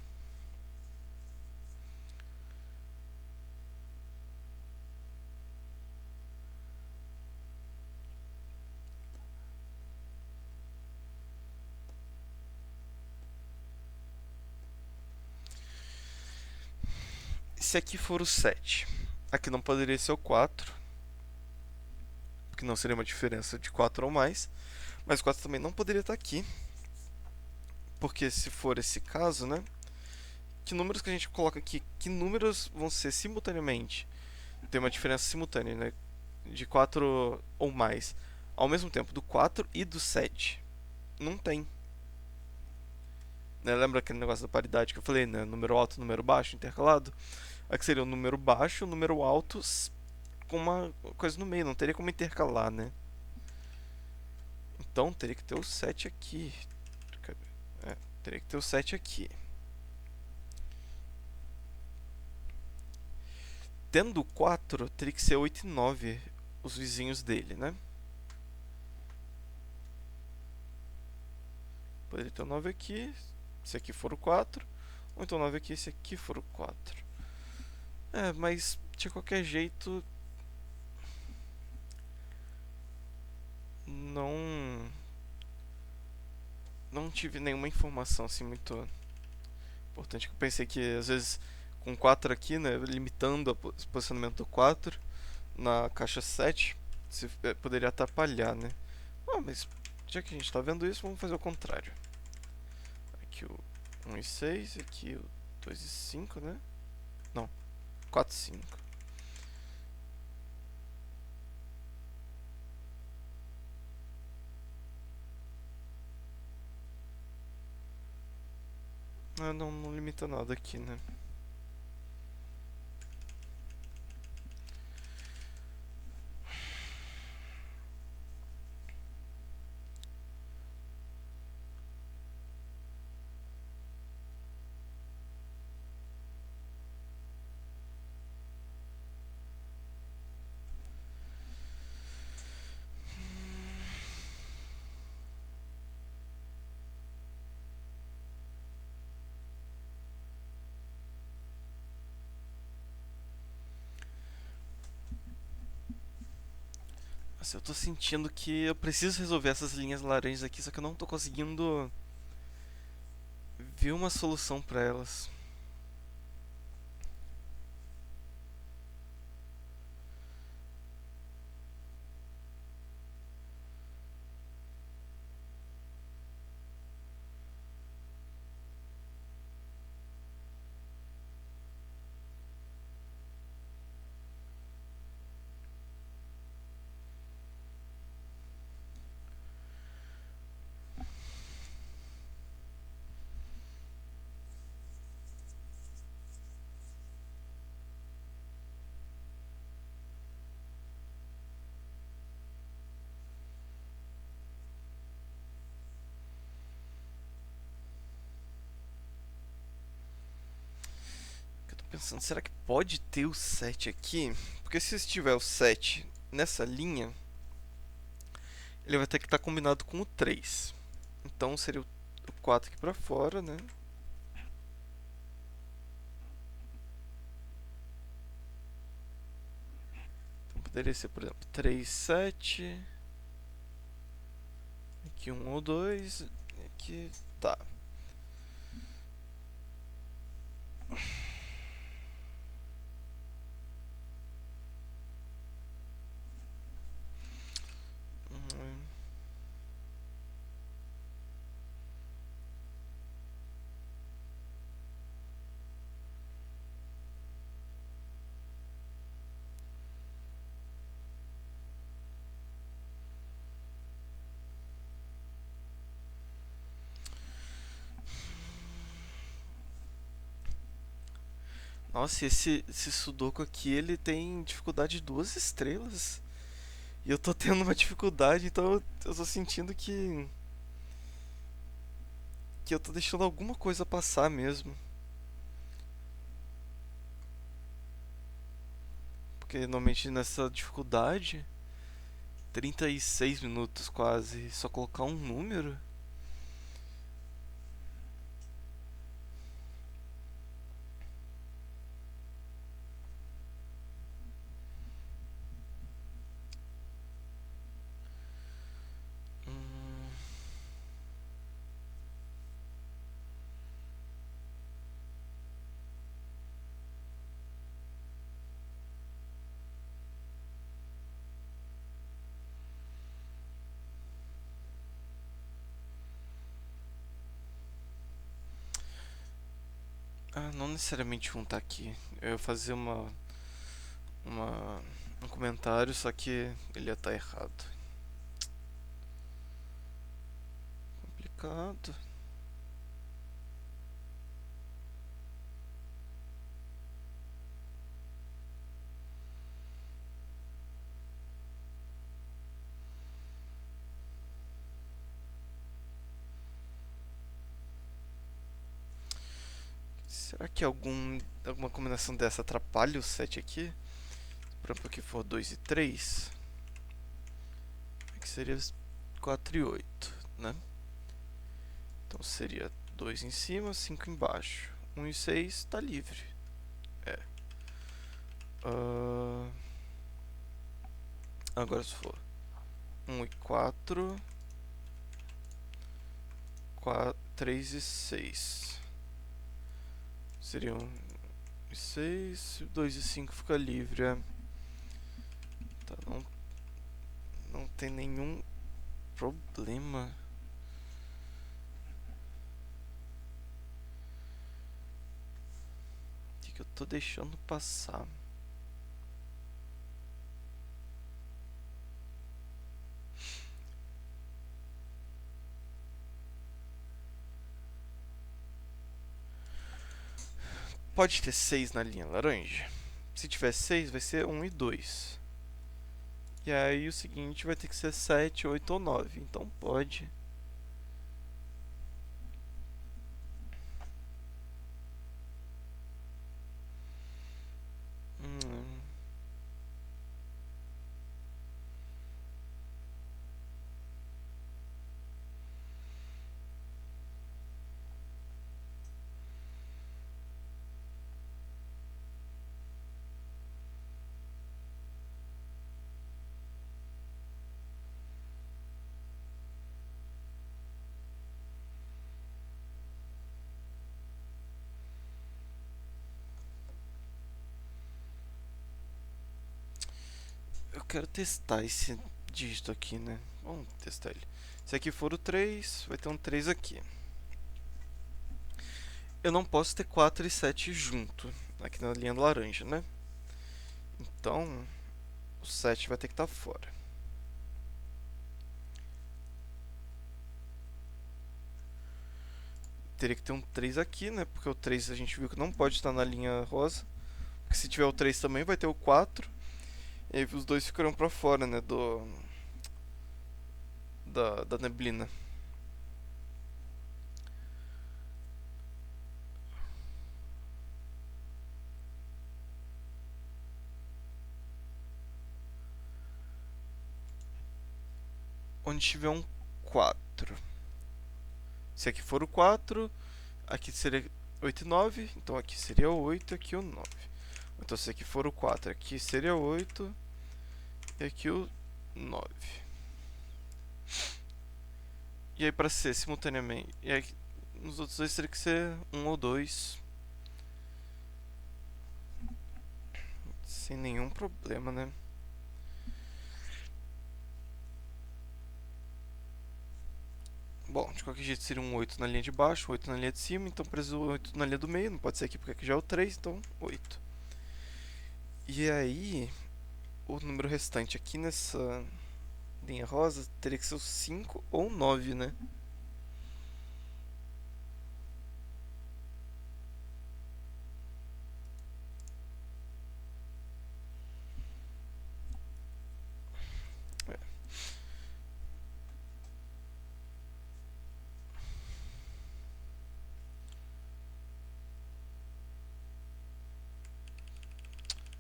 Se aqui for o 7, aqui não poderia ser o 4. Porque não seria uma diferença de 4 ou mais. Mas o 4 também não poderia estar aqui. Porque se for esse caso, né? Que números que a gente coloca aqui? Que números vão ser simultaneamente? Tem uma diferença simultânea, né? De 4 ou mais. Ao mesmo tempo, do 4 e do 7. Não tem. Né? Lembra aquele negócio da paridade que eu falei, né? Número alto, número baixo, intercalado? Aqui seria o número baixo, o número alto com uma coisa no meio. Não teria como intercalar, né? Então teria que ter o 7 aqui. Teria que ter o 7 aqui. Tendo o 4, teria que ser 8 e 9 os vizinhos dele, né? Poderia ter o 9 aqui, se aqui for o 4. Ou então 9 aqui, se aqui for o 4. Mas de qualquer jeito... Não tive nenhuma informação assim muito importante. Eu pensei que às vezes com 4 aqui, né, limitando o posicionamento do 4 na caixa 7, poderia atrapalhar, né? Mas já que a gente está vendo isso, vamos fazer o contrário. Aqui o 1 e 6, aqui o 2 e 5, né? Não, 4 e 5. Não limita nada aqui, né? Nossa, eu tô sentindo que eu preciso resolver essas linhas laranjas aqui, só que eu não tô conseguindo ver uma solução para elas. Eu tô pensando, será que pode ter o 7 aqui? Porque se tiver o 7 nessa linha, ele vai ter que estar combinado com o 3. Então seria o 4 aqui pra fora, né? Então poderia ser, por exemplo, 3, 7. Aqui 1 ou 2. Aqui. Tá. Hum, Nossa, e esse Sudoku aqui, ele tem dificuldade de 2 estrelas. E eu tô tendo uma dificuldade, então eu tô sentindo que eu tô deixando alguma coisa passar mesmo. Porque normalmente nessa dificuldade, 36 minutos quase, só colocar um número. Hum, não necessariamente um tá aqui. Eu ia fazer uma, um comentário, só que ele ia estar errado. Complicado. Será que alguma combinação dessa atrapalha o 7 aqui? Por exemplo, aqui for 2 e 3. Aqui seria 4 e 8, né? Então seria 2 em cima, 5 embaixo. 1 e 6 tá livre. É. Ah, agora se for 1 e 4, 3 e 6. Seriam 1 e 6, 2 e 5 fica livre. É. Tá, não tem nenhum problema. O que eu tô deixando passar? Pode ter 6 na linha laranja. Se tiver 6, vai ser 1 e 2. E aí o seguinte vai ter que ser 7, 8 ou 9. Então pode. Hum, quero testar esse dígito aqui, né? Vamos testar ele. Se aqui for o 3, vai ter um 3 aqui. Eu não posso ter 4 e 7 junto, aqui na linha laranja, né? Então, o 7 vai ter que estar fora. Teria que ter um 3 aqui, né? Porque o 3 a gente viu que não pode estar na linha rosa. Porque se tiver o 3 também, vai ter o 4. E aí os dois ficarão pra fora, né? Da neblina. Onde tiver um 4. Se aqui for o 4, aqui seria 8 e 9. Então aqui seria o 8 e aqui o 9. Então se aqui for o 4, aqui seria o 8 e aqui o 9. E aí para ser simultaneamente. E aí nos outros dois teria que ser 1 ou 2. Sem nenhum problema, né? Bom, de qualquer jeito seria um 8 na linha de baixo, 8 na linha de cima, então preciso 8 na linha do meio, não pode ser aqui porque aqui já é o 3, então 8. E aí, o número restante aqui nessa linha rosa teria que ser o 5 ou 9, né? É.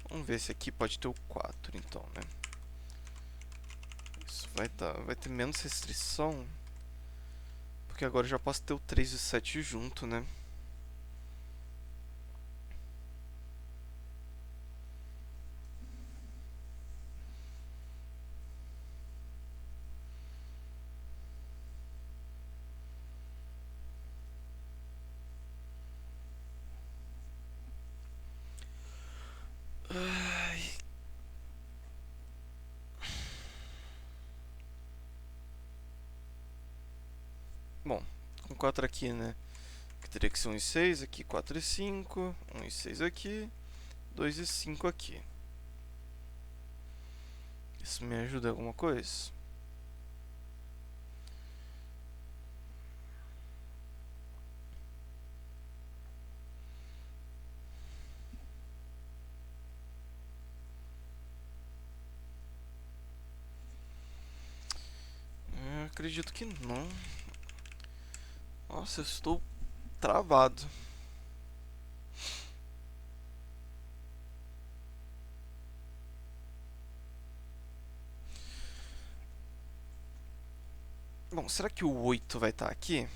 Vamos ver se aqui pode ter o 4, então, né? Isso vai ter menos restrição, porque agora eu já posso ter o 3 e o 7 junto, né? Ai. Bom, com 4 aqui, né? Que teria que ser 1 e 6, aqui 4 e 5, 1 e 6 aqui, 2 e 5 aqui. Isso me ajuda em alguma coisa? Eu acredito que não. Nossa, eu estou travado. Bom, será que o 8 vai estar aqui?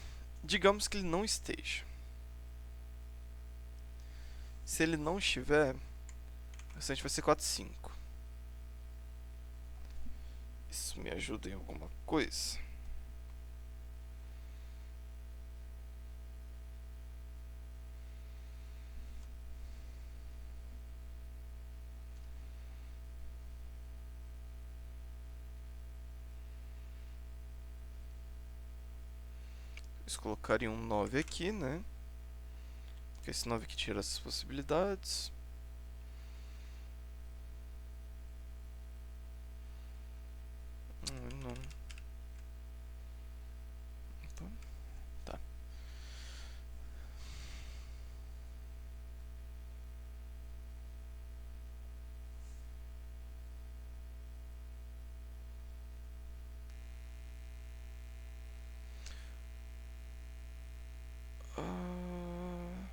Digamos que ele não esteja. Se ele não estiver, o restante vai ser 4 e 5. Isso me ajuda em alguma coisa? Eles colocariam um 9 aqui, né? Porque esse 9 aqui tira essas possibilidades. Não. Então, tá. Ah,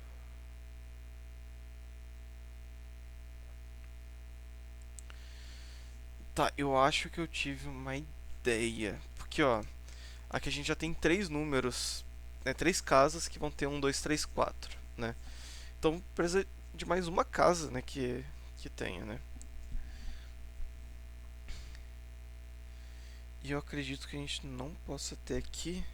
tá, eu acho que eu tive uma ideia. Porque, ó, aqui a gente já tem três números, né? Três casas que vão ter um, dois, três, quatro, né? Então precisa de mais uma casa, né? Que tenha, né? E eu acredito que a gente não possa ter aqui.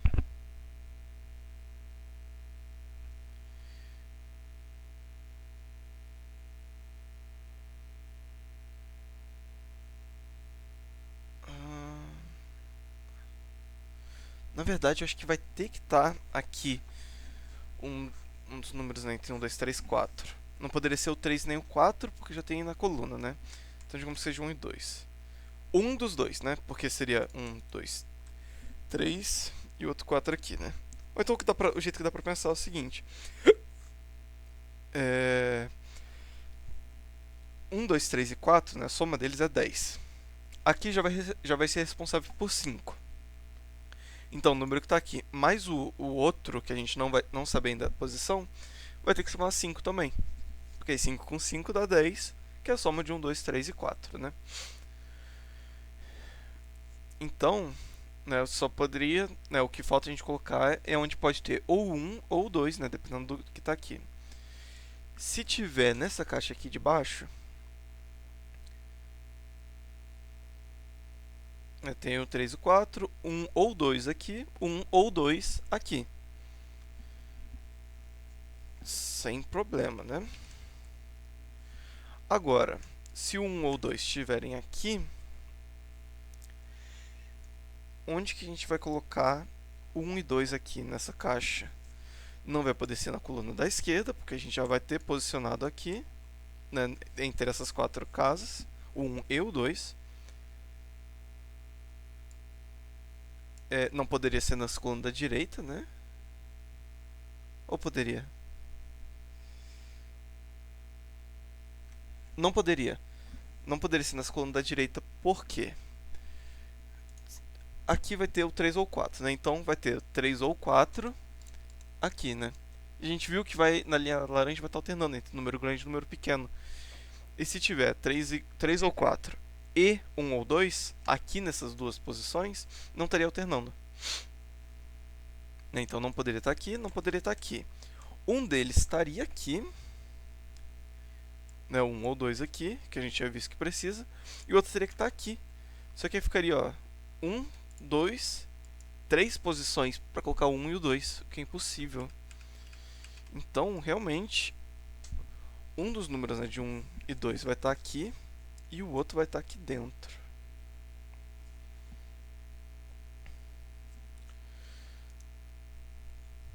Na verdade, eu acho que vai ter que estar aqui um dos números, né, entre 1, 2, 3, 4. Não poderia ser o 3 nem o 4, porque já tem na coluna, né? Então digamos que seja 1 e 2. Um dos dois, né? Porque seria 1, 2, 3 e o outro 4 aqui, né? Ou então o jeito que dá pra pensar é o seguinte. 1, 2, 3 e 4, né? A soma deles é 10. Aqui já vai ser responsável por 5. Então o número que está aqui mais o outro, que a gente não sabe ainda a posição, vai ter que somar 5 também. Porque 5 com 5 dá 10, que é a soma de 1, 2, 3 e 4, né? Então, né, eu só poderia, né, o que falta a gente colocar é onde pode ter ou 1 ou 2, né, dependendo do que está aqui. Se tiver nessa caixa aqui de baixo, né, tem o 3 e o 4, 1 ou 2 aqui, 1 ou 2 aqui. Sem problema, né? Agora, se o 1 ou 2 estiverem aqui, onde que a gente vai colocar o 1 e 2 aqui nessa caixa? Não vai poder ser na coluna da esquerda, porque a gente já vai ter posicionado aqui, né, entre essas 4 casas, o 1 e o 2. Não poderia ser na coluna da direita, né? Ou poderia? Não poderia. Não poderia ser na coluna da direita, por quê? Aqui vai ter o 3 ou 4, né? Então vai ter 3 ou 4 aqui, né? E a gente viu que na linha laranja vai estar alternando entre número grande e número pequeno. E se tiver 3 ou 4 e 1 ou 2, aqui nessas duas posições, não estaria alternando. Então não poderia estar aqui, não poderia estar aqui. Um deles estaria aqui, né, 1 ou 2 aqui, que a gente já visto que precisa, e o outro teria que estar aqui. Só que aí ficaria, ó, 1, 2, 3 posições para colocar o 1 e o 2, o que é impossível. Então, realmente, um dos números, né, de 1 e 2 vai estar aqui e o outro vai estar aqui dentro.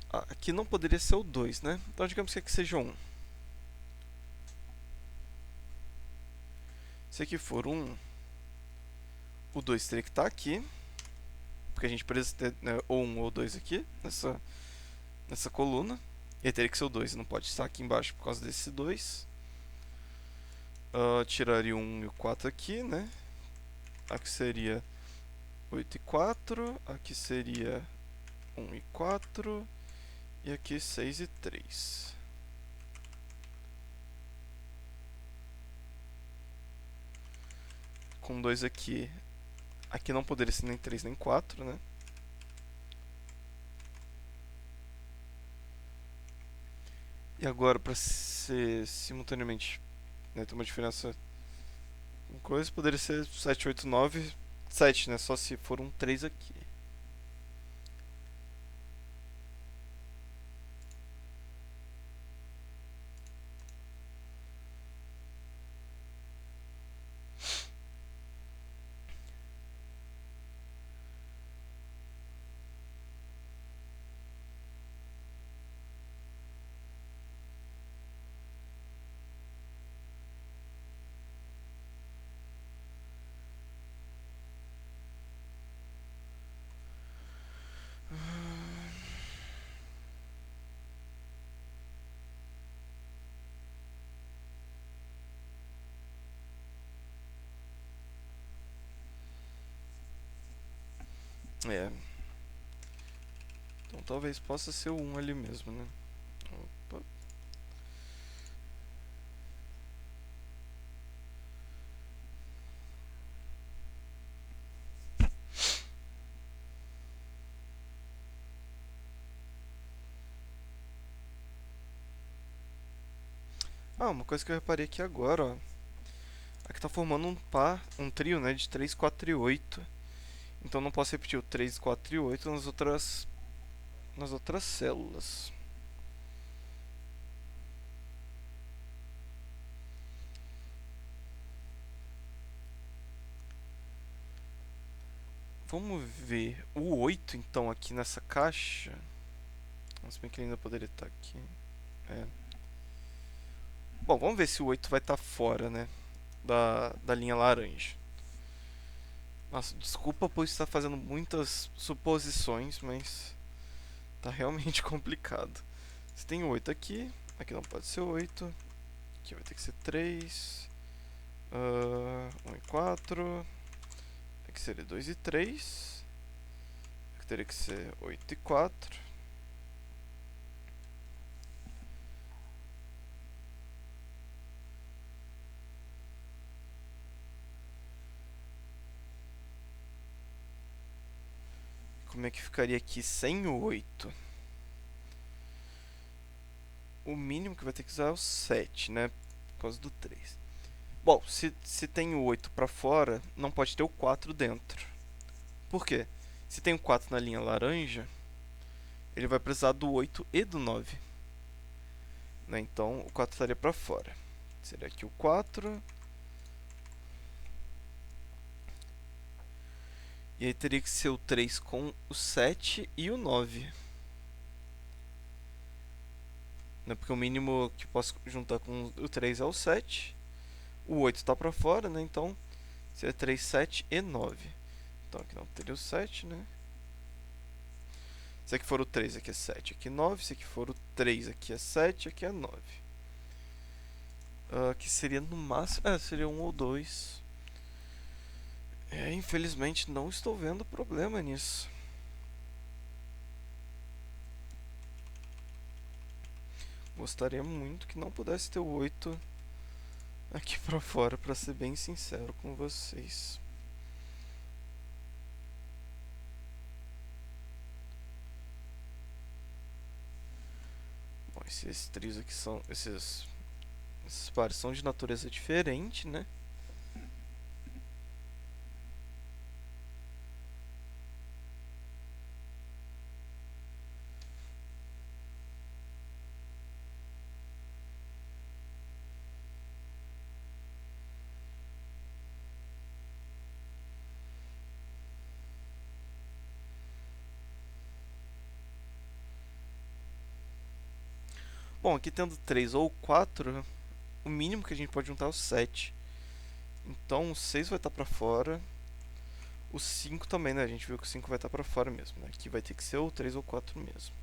Aqui não poderia ser o 2, né? Então digamos que aqui seja 1. Se aqui for 1, o 2 teria que estar aqui, porque a gente precisa ter, né, ou 1 ou 2 aqui, nessa coluna. E aí teria que ser o 2, não pode estar aqui embaixo por causa desse 2. Tiraria o 1 e o 4 aqui, né? Aqui seria 8 e 4, aqui seria 1 e 4, e aqui 6 e 3. Com 2 aqui, aqui não poderia ser nem 3 nem 4, né? E agora, para ser simultaneamente, né, ter uma diferença em coisa, poderia ser 7, 8, 9, 7, né? Só se for um 3 aqui. É. Então talvez possa ser o 1 ali mesmo, né? Opa. Uma coisa que eu reparei aqui agora, ó. Aqui tá formando um trio, né, de 3, 4 e 8. Então não posso repetir o 3, 4 e 8 nas outras células. Vamos ver o 8 então aqui nessa caixa. Se bem que ele ainda poderia estar aqui. É. Bom, vamos ver se o 8 vai estar fora, né? Da linha laranja. Nossa, desculpa por estar fazendo muitas suposições, mas tá realmente complicado. Se tem 8 aqui, aqui não pode ser 8. Aqui vai ter que ser 3. 1 e 4. Aqui seria 2 e 3. Aqui teria que ser 8 e 4. Como é que ficaria aqui sem o 8? O mínimo que vai ter que usar é o 7, né? Por causa do 3. Bom, se tem o 8 para fora, não pode ter o 4 dentro. Por quê? Se tem o 4 na linha laranja, ele vai precisar do 8 e do 9. Né? Então, o 4 estaria para fora. Seria aqui o 4. E aí teria que ser o 3 com o 7 e o 9. Né? Porque o mínimo que posso juntar com o 3 é o 7. O 8 está para fora, né? Então, seria 3, 7 e 9. Então, aqui não teria o 7, né? Se aqui for o 3, aqui é 7, aqui é 9. Se aqui for o 3, aqui é 7, aqui é 9. Aqui seria no máximo... seria 1 ou 2. Infelizmente não estou vendo problema nisso. Gostaria muito que não pudesse ter o 8 aqui pra fora, pra ser bem sincero com vocês. Bom, esses trios aqui são... Esses pares são de natureza diferente, né? Bom, aqui tendo 3 ou 4, o mínimo que a gente pode juntar é o 7. Então o 6 vai estar pra fora. O 5 também, né? A gente viu que o 5 vai estar pra fora mesmo, né? Aqui vai ter que ser o 3 ou 4 mesmo.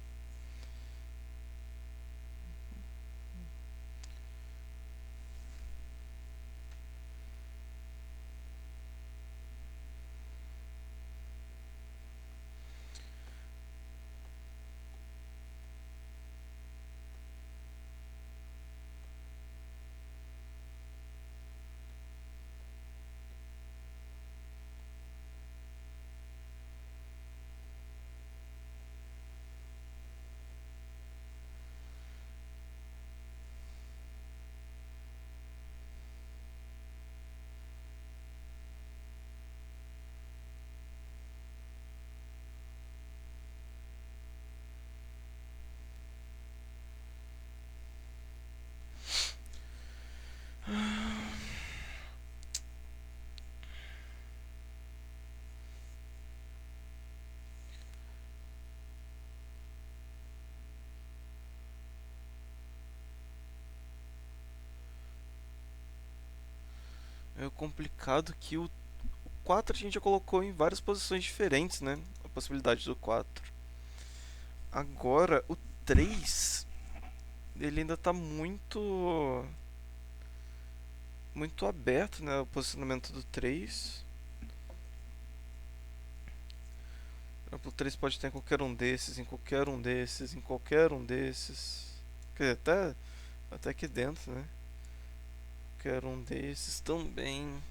É complicado que o 4 a gente já colocou em várias posições diferentes, né? A possibilidade do 4. Agora, o 3, ele ainda está muito aberto, né? O posicionamento do 3. O 3 pode estar em qualquer um desses, em qualquer um desses, em qualquer um desses. Quer dizer, até aqui dentro, né? Qualquer um desses também.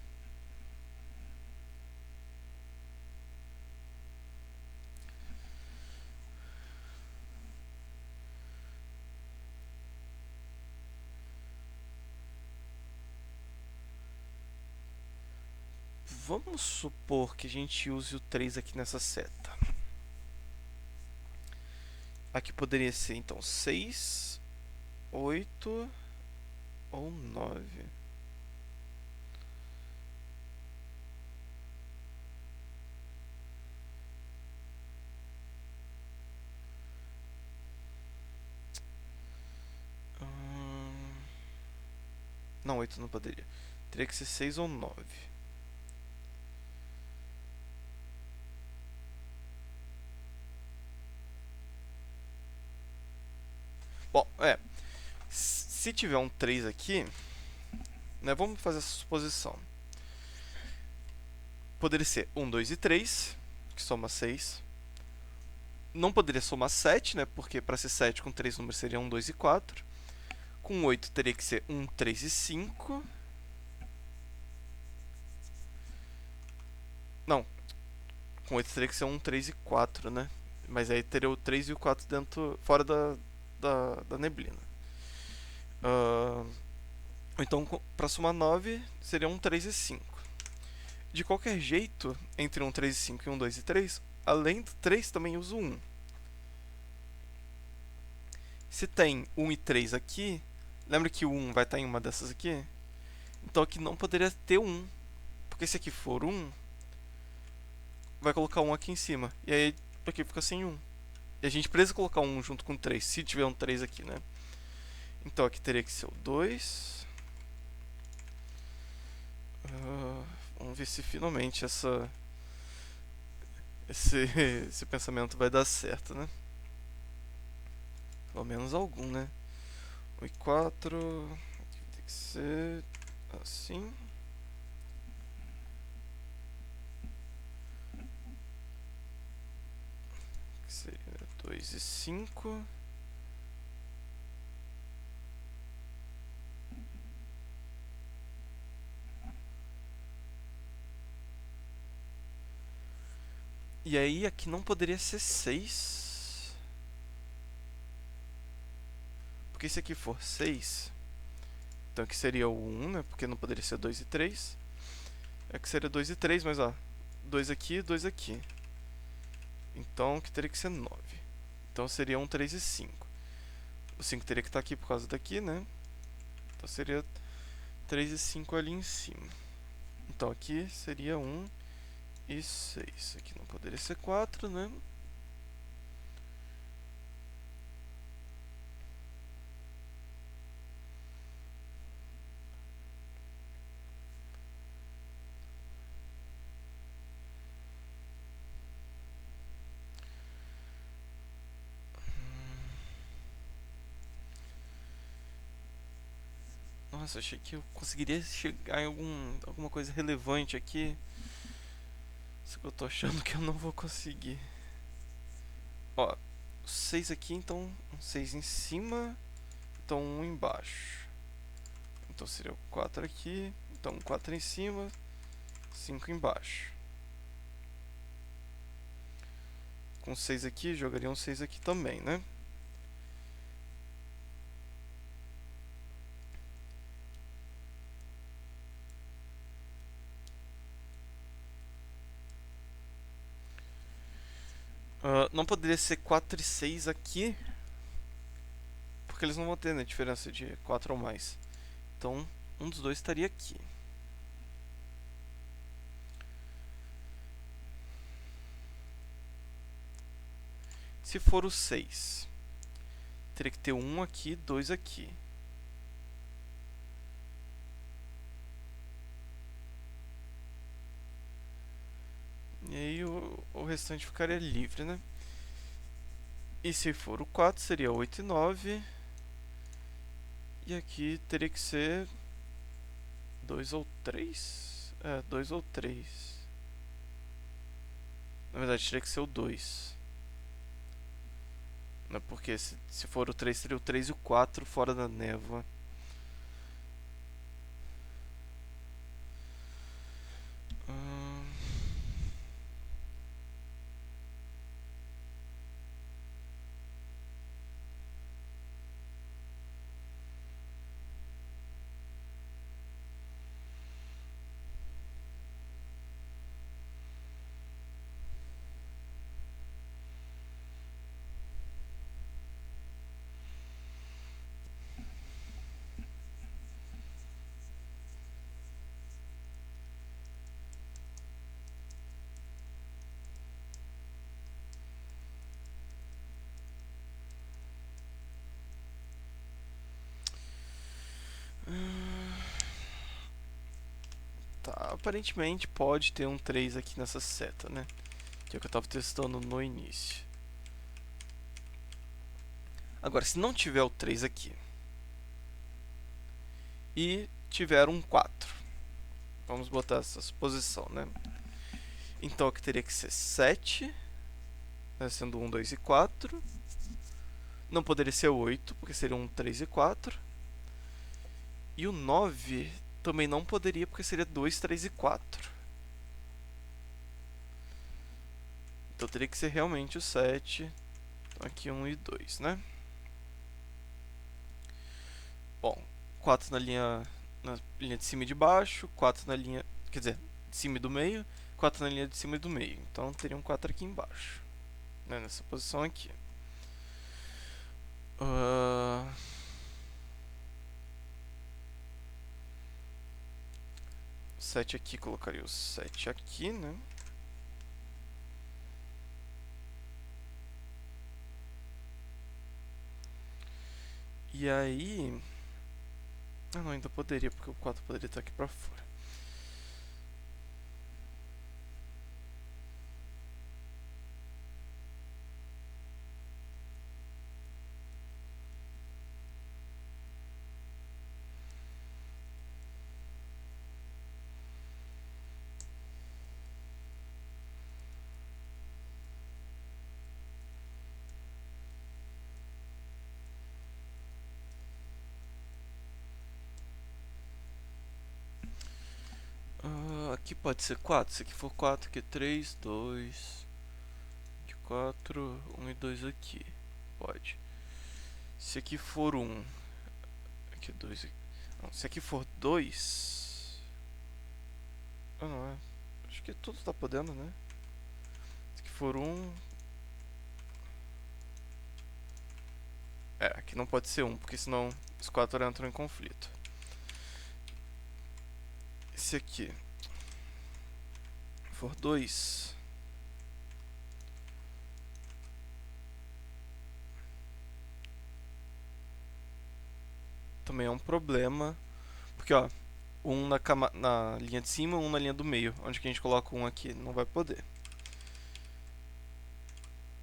Vamos supor que a gente use o 3 aqui nessa seta. Aqui poderia ser então 6, 8 ou 9. Não, 8 não poderia. Teria que ser 6 ou 9. Bom, se tiver um 3 aqui, né, vamos fazer essa suposição. Poderia ser 1, 2 e 3, que soma 6. Não poderia somar 7, né? Porque para ser 7 com 3 números seria 1, 2 e 4. Com 8 teria que ser 1, 3 e 5. Não, com 8 teria que ser 1, 3 e 4, né? Mas aí teria o 3 e o 4 dentro, fora da neblina. Ou então, para somar 9, seria 1, 3 e 5. De qualquer jeito, entre 1, 3 e 5 e 1, 2 e 3, além do 3 também uso 1. Se tem 1 e 3 aqui, lembra que o 1 vai estar em uma dessas aqui? Então aqui não poderia ter 1. Porque se aqui for 1, vai colocar 1 aqui em cima. E aí aqui fica sem 1. E a gente precisa colocar 1 junto com 3, se tiver um 3 aqui, né? Então aqui teria que ser o 2. Vamos ver se finalmente esse pensamento vai dar certo, né? Pelo menos algum, né? 1 e 4. Aqui tem que ser assim. Que seria 2 e 5. E aí aqui não poderia ser 6. Porque se aqui for 6, então aqui seria o 1, né? Porque não poderia ser 2 e 3. Aqui seria 2 e 3, mas ó, 2 aqui e 2 aqui. Então aqui teria que ser 9. Então seria 1, 3 e 5. O 5 teria que estar aqui por causa daqui, né? Então seria 3 e 5 ali em cima. Então aqui seria 1 e 6. Aqui não poderia ser 4, né? Nossa, achei que eu conseguiria chegar em alguma coisa relevante aqui. Só que eu tô achando que eu não vou conseguir. Ó, 6 aqui, então um 6 em cima, então 1 embaixo. Então seria o 4 aqui, então 4 em cima, 5 embaixo. Com 6 aqui, jogaria um 6 aqui também, né? Não poderia ser 4 e 6 aqui, porque eles não vão ter, né, diferença de 4 ou mais. Então, um dos dois estaria aqui. Se for o 6, teria que ter 1 aqui, 2 aqui. E aí o restante ficaria livre, né? E se for o 4, seria 8 e 9. E aqui teria que ser 2 ou 3? 2 ou 3. Na verdade, teria que ser o 2. Né? Porque se for o 3, seria o 3 e o 4 fora da névoa. aparentemente pode ter um 3 aqui nessa seta, né? Que é o que eu estava testando no início. Agora, se não tiver o 3 aqui e tiver um 4, vamos botar essa suposição, né? Então aqui teria que ser 7, né, sendo 1, 2 e 4. Não poderia ser 8, porque seria 1, 3 e 4. E o 9 também não poderia, porque seria 2, 3 e 4. Então teria que ser realmente o 7. Então aqui 1 e 2, né? Bom, 4 na linha de cima e de baixo, 4 na linha, quer dizer, de cima e do meio, 4 na linha de cima e do meio. Então teria um 4 aqui embaixo, né, nessa posição aqui. 7 aqui, colocaria o 7 aqui, né? E aí... Ah, não, ainda poderia, porque o 4 poderia estar aqui pra fora. Aqui pode ser 4. Se aqui for 4, aqui é 3, 2, 4, 1 e 2 aqui. Pode. Se aqui for 1, aqui é 2 aqui. Não, se aqui for 2... Ah, não é. Acho que tudo tá podendo, né? Se aqui for 1... aqui não pode ser 1, porque senão os 4 entram em conflito. Se aqui for 2... também é um problema, porque ó, um na linha de cima, um na linha do meio. Onde que a gente coloca um aqui? Não vai poder.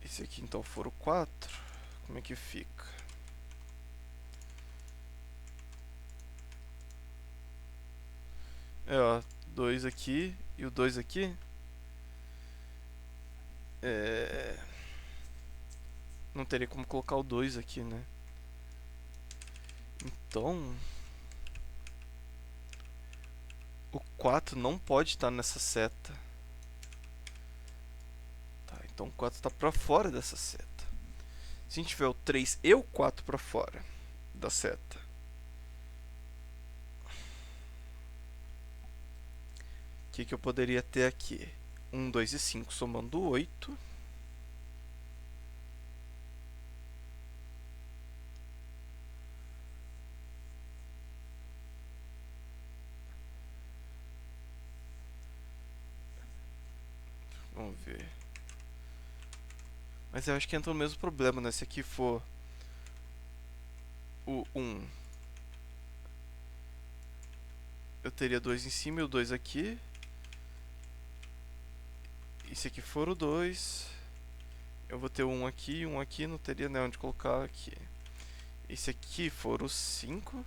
E se aqui então for o 4, como é que fica? Ó, 2 aqui e o 2 aqui. Não teria como colocar o 2 aqui, né? Então... o 4 não pode estar nessa seta. Tá, então o 4 está para fora dessa seta. Se a gente tiver o 3 e o 4 para fora da seta, o que eu poderia ter aqui? 1, 2 e 5 somando 8. Vamos ver. Mas eu acho que entra o mesmo problema, né? Se aqui for o 1, eu teria 2 em cima e o 2 aqui. E se aqui for o 2, eu vou ter um aqui e um aqui, não teria, né, onde colocar aqui. E se aqui for o 5,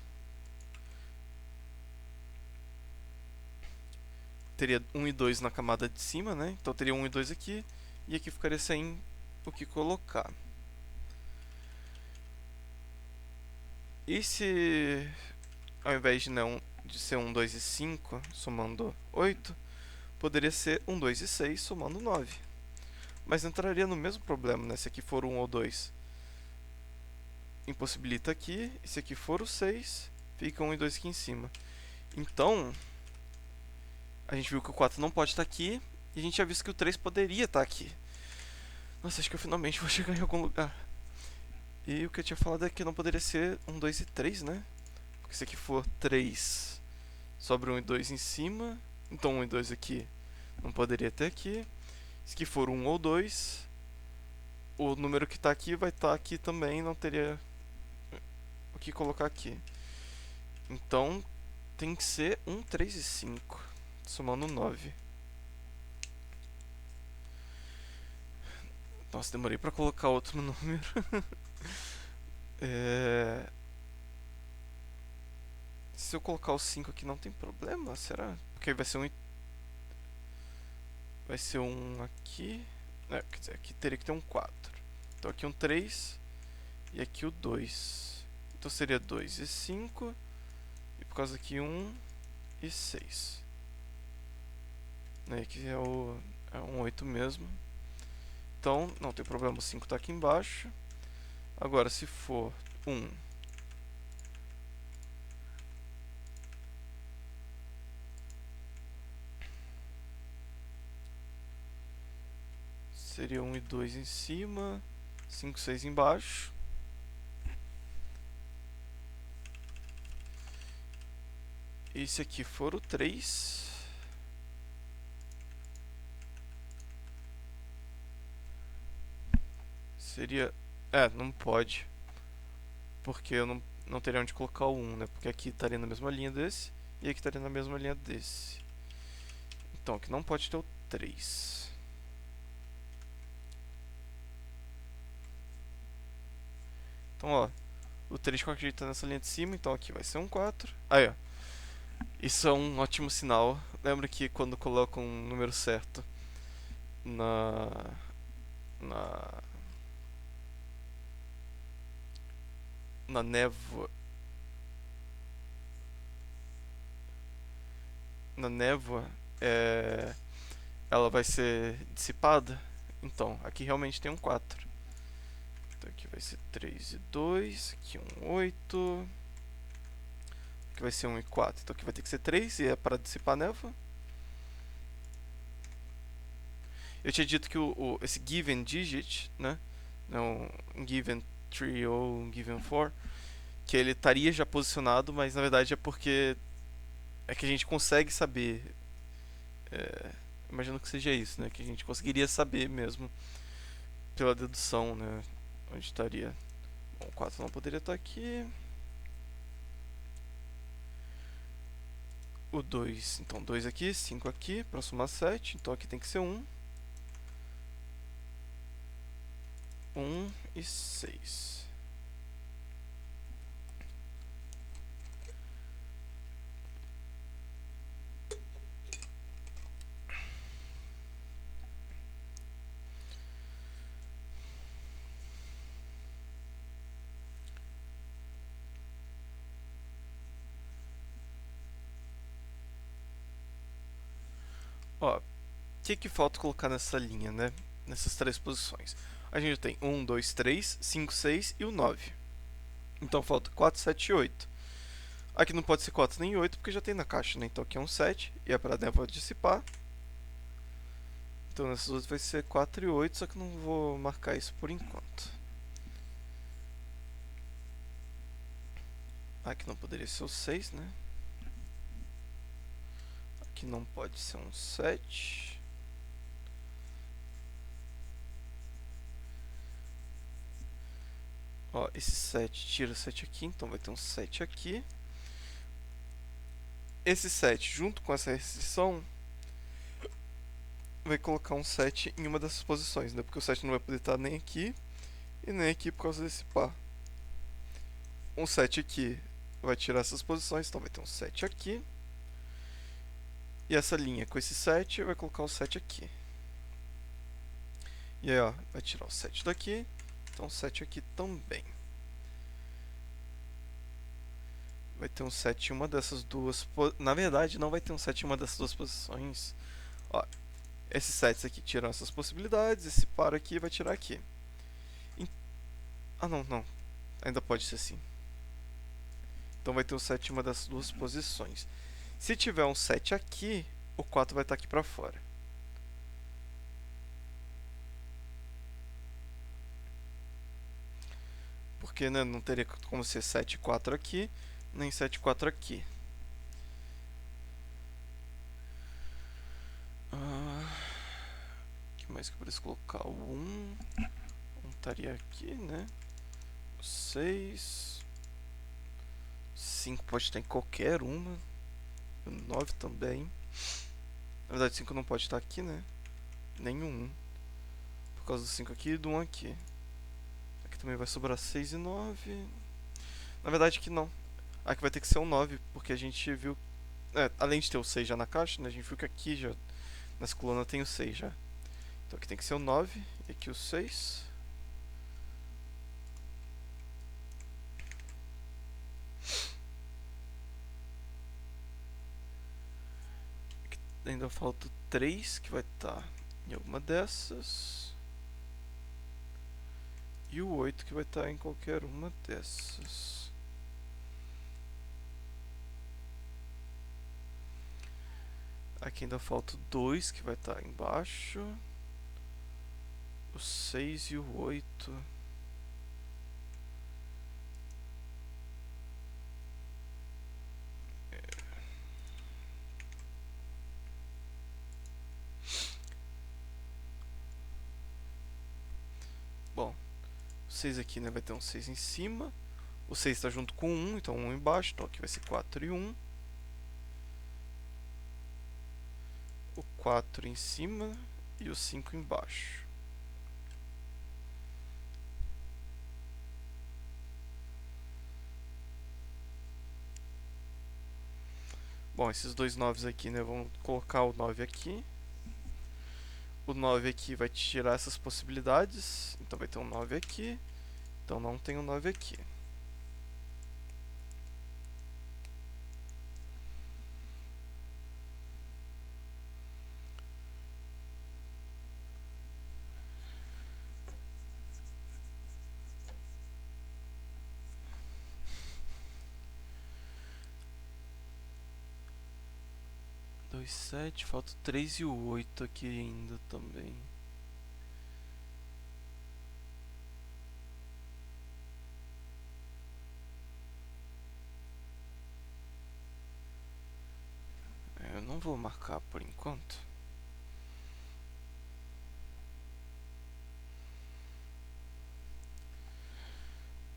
teria 1 e 2 na camada de cima, né? Então teria 1 e 2 aqui, e aqui ficaria sem o que colocar. E se ao invés de ser 1, 2 e 5 somando 8, poderia ser 1, 2 e 6 somando 9. Mas entraria no mesmo problema, né? Se aqui for 1 ou 2, impossibilita aqui. E se aqui for o 6, fica 1 e 2 aqui em cima. Então, a gente viu que o 4 não pode estar aqui. E a gente já viu que o 3 poderia estar aqui. Nossa, acho que eu finalmente vou chegar em algum lugar. E o que eu tinha falado é que não poderia ser 1, 2 e 3, né? Porque se aqui for 3, sobra 1 e 2 em cima. Então 1 e 2 aqui não poderia ter aqui. Se aqui for 1 ou 2, o número que está aqui vai estar aqui também. Não teria o que colocar aqui. Então tem que ser 1, 3 e 5. somando 9. Nossa, demorei pra colocar outro número. Se eu colocar o 5 aqui não tem problema, será? Porque aí vai ser um... Vai ser um aqui... quer dizer, aqui teria que ter um 4. Então aqui um 3 e aqui o 2. Então seria 2 e 5. E por causa aqui 1 e 6. Aqui é um 8 mesmo. Então não tem problema, o 5 está aqui embaixo. Agora se for 1... Seria 1 e 2 em cima, 5, 6 embaixo. E se aqui for o 3, seria... não pode. Porque eu não teria onde colocar o 1, né? Porque aqui estaria na mesma linha desse, e aqui estaria na mesma linha desse. Então aqui não pode ter o 3. Então, ó, o 3 de qualquer jeito tá nessa linha de cima, então aqui vai ser um 4. Aí, ó. Isso é um ótimo sinal. Lembra que quando coloca um número certo na névoa, ela vai ser dissipada? Então, aqui realmente tem um 4. Então aqui vai ser 3 e 2, aqui um 8, aqui vai ser 1 e 4. Então aqui vai ter que ser 3 e é para dissipar a névoa. Eu tinha dito que esse given digit, né, não, um given 3 ou um given 4, que ele estaria já posicionado, mas na verdade é porque é que a gente consegue saber. Imagino que seja isso, né, que a gente conseguiria saber mesmo pela dedução, né, onde estaria. Bom, 4 não poderia estar aqui. O 2, então 2 aqui, 5 aqui, para somar 7, então aqui tem que ser 1. 1 e 6. Ó, o que falta colocar nessa linha, né? Nessas três posições. A gente tem 1, 2, 3, 5, 6 e o 9. Então falta 4, 7 e 8. Aqui não pode ser 4 nem 8 porque já tem na caixa, né? Então aqui é um 7 e é para a névoa dissipar. Então nessas outras vai ser 4 e 8, só que não vou marcar isso por enquanto. Aqui não poderia ser o 6, né? Aqui não pode ser um 7. Ó, esse 7 tira 7 aqui, então vai ter um 7 aqui. Esse 7 junto com essa restrição vai colocar um 7 em uma dessas posições, né? Porque o 7 não vai poder estar nem aqui e nem aqui por causa desse par. Um 7 aqui vai tirar essas posições, então vai ter um 7 aqui. E essa linha com esse 7 vai colocar o 7 aqui. E aí, ó, vai tirar o 7 daqui, então o 7 aqui também. Vai ter um 7 em uma dessas duas... Na verdade, não vai ter um 7 em uma dessas duas posições. Ó, esses 7 aqui tiram essas possibilidades, esse par aqui vai tirar aqui. Ah, não. Ainda pode ser assim. Então vai ter um 7 em uma dessas duas posições. Se tiver um 7 aqui, o 4 vai estar aqui para fora. Porque, né, não teria como ser 7 e 4 aqui, nem 7 e 4 aqui. O que mais que eu preciso colocar? O 1. 1 estaria aqui, né? O 6. 5 pode estar em qualquer uma. O 9 também. verdade, 5 não pode estar aqui, né? Nenhum. Por causa do 5 aqui e do 1 aqui. Aqui também vai sobrar 6 e 9. Na verdade que não. Aqui vai ter que ser um 9, porque a gente viu... além de ter o 6 já na caixa, né? A gente viu que aqui já... Nessa coluna tem o 6 já. Então aqui tem que ser o 9 e aqui o 6. Aqui ainda falta o 3, que vai estar em alguma dessas. E o 8, que vai estar em qualquer uma dessas. Aqui ainda falta o 2, que vai estar embaixo. O 6 e o 8. Bom, o 6 aqui, né, vai ter um 6 em cima. O 6 está junto com o 1, então 1 embaixo. Então aqui vai ser 4 e 1. O 4 em cima e o 5 embaixo. Bom, esses dois 9s aqui, né, vão colocar o 9 aqui. O 9 aqui vai tirar essas possibilidades. Então vai ter um 9 aqui. Então não tem um 9 aqui. Dois, 7, falta o 3 e o 8 aqui ainda também. Eu não vou marcar por enquanto.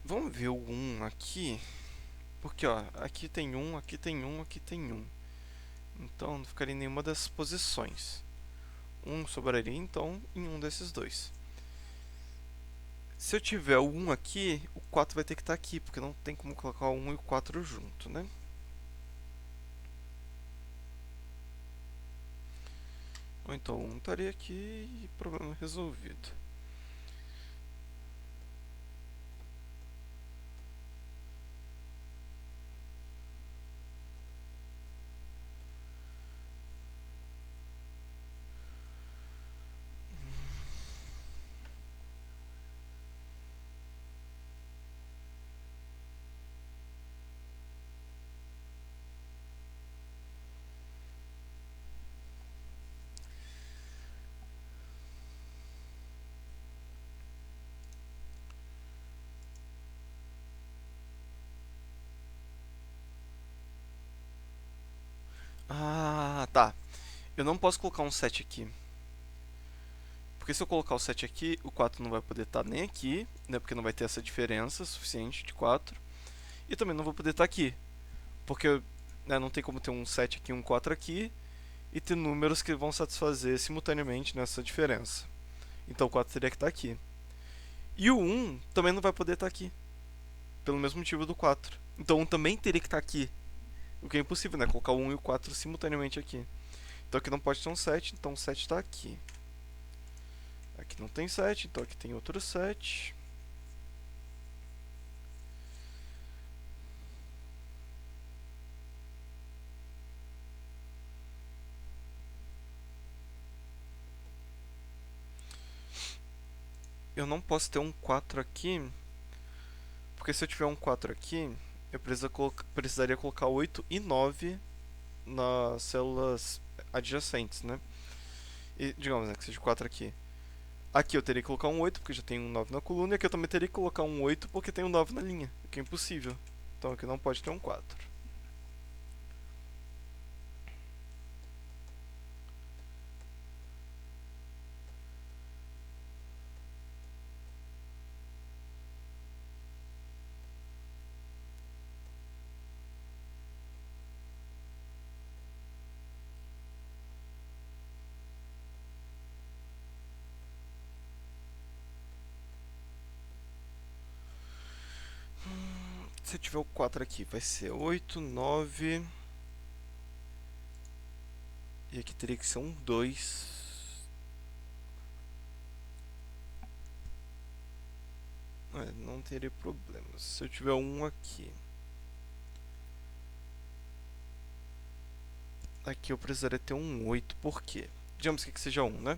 Vamos ver o 1 aqui. Porque ó, aqui tem 1, aqui tem 1, aqui tem 1. Então não ficaria em nenhuma dessas posições. 1 sobraria então em um desses dois. Se eu tiver o 1 aqui, o 4 vai ter que estar aqui, porque não tem como colocar o 1 e o 4 junto, né? Ou então o 1 estaria aqui e problema resolvido. Ah, tá. Eu não posso colocar um 7 aqui. Porque se eu colocar o 7 aqui, o 4 não vai poder estar nem aqui, né? Porque não vai ter essa diferença suficiente de 4. E também não vou poder estar aqui. Porque né, não tem como ter um 7 aqui e um 4 aqui. E ter números que vão satisfazer simultaneamente nessa diferença. Então o 4 teria que estar aqui. E o 1 também não vai poder estar aqui. Pelo mesmo motivo do 4. Então o 1 também teria que estar aqui. O que é impossível, né? Colocar o 1 e o 4 simultaneamente aqui. Então aqui não pode ter um 7, então o 7 está aqui. Aqui não tem 7, então aqui tem outro 7. Eu não posso ter um 4 aqui, porque se eu tiver um 4 aqui, eu precisaria colocar 8 e 9 nas células adjacentes, né? E digamos, né, que seja 4 aqui. Aqui eu teria que colocar um 8, porque já tem um 9 na coluna, e aqui eu também teria que colocar um 8, porque tem um 9 na linha, o que é impossível. Então aqui não pode ter um 4. Se eu tiver o 4 aqui, vai ser 8, 9. E aqui teria que ser um 2. Não teria problemas. Se eu tiver um aqui. Aqui eu precisaria ter um 8. Por quê? Digamos que seja 1, né?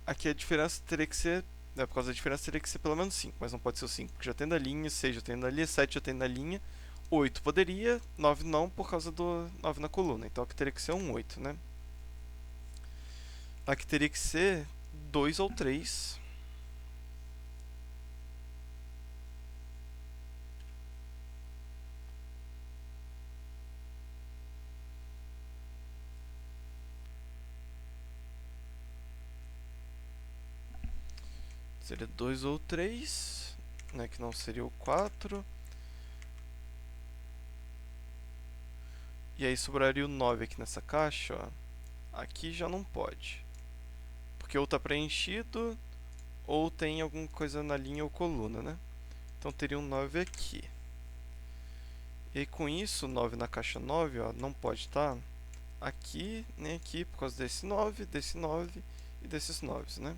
Aqui a diferença teria que ser... Por causa da diferença teria que ser pelo menos 5. Mas não pode ser o 5, porque já tem na linha. 6 já tem na linha. 7 já tem na linha. 8 poderia. 9 não, por causa do 9 na coluna. Então aqui teria que ser um 8, né? Aqui teria que ser 2 ou 3. Seria 2 ou 3, né, que não seria o 4. E aí sobraria o 9 aqui nessa caixa, ó. Aqui já não pode. Porque ou tá preenchido, ou tem alguma coisa na linha ou coluna, né? Então teria um 9 aqui. E aí com isso, 9 na caixa 9, ó, não pode estar aqui, nem aqui, por causa desse 9 e desses 9, né?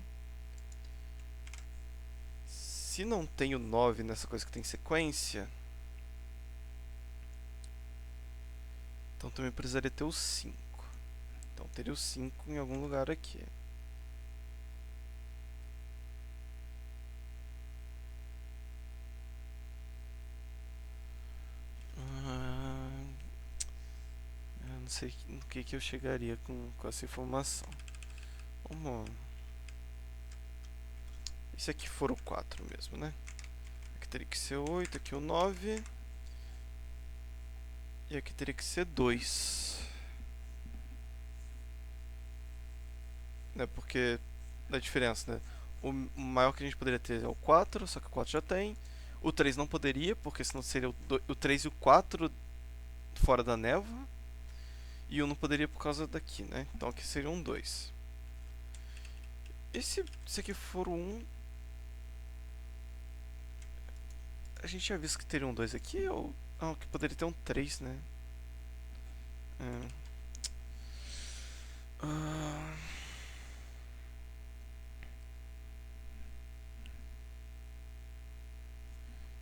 Se não tem o 9 nessa coisa que tem sequência, então também precisaria ter o 5. Então teria o 5 em algum lugar aqui. Eu não sei no que eu chegaria com essa informação. Vamos... E se aqui for o 4 mesmo, né? Aqui teria que ser 8, aqui o 9. E aqui teria que ser 2. Né? Porque da diferença, né? O maior que a gente poderia ter é o 4, só que o 4 já tem. O 3 não poderia, porque senão seria o 3 e o 4 fora da névoa. E o não poderia por causa daqui, né? Então aqui seria um 2. E se aqui for o 1, a gente já visto que teria um 2 aqui, ou... Ah, que poderia ter um 3, né?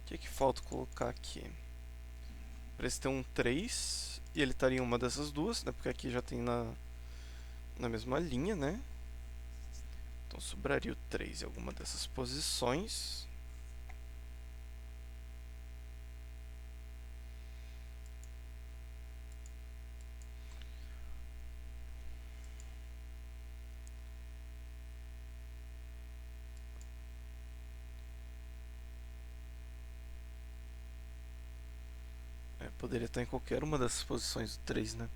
O que falta colocar aqui? Parece ter um 3, e ele estaria em uma dessas duas, né? Porque aqui já tem na mesma linha, né? Então sobraria o 3 em alguma dessas posições. Poderia estar em qualquer uma dessas posições do 3, né?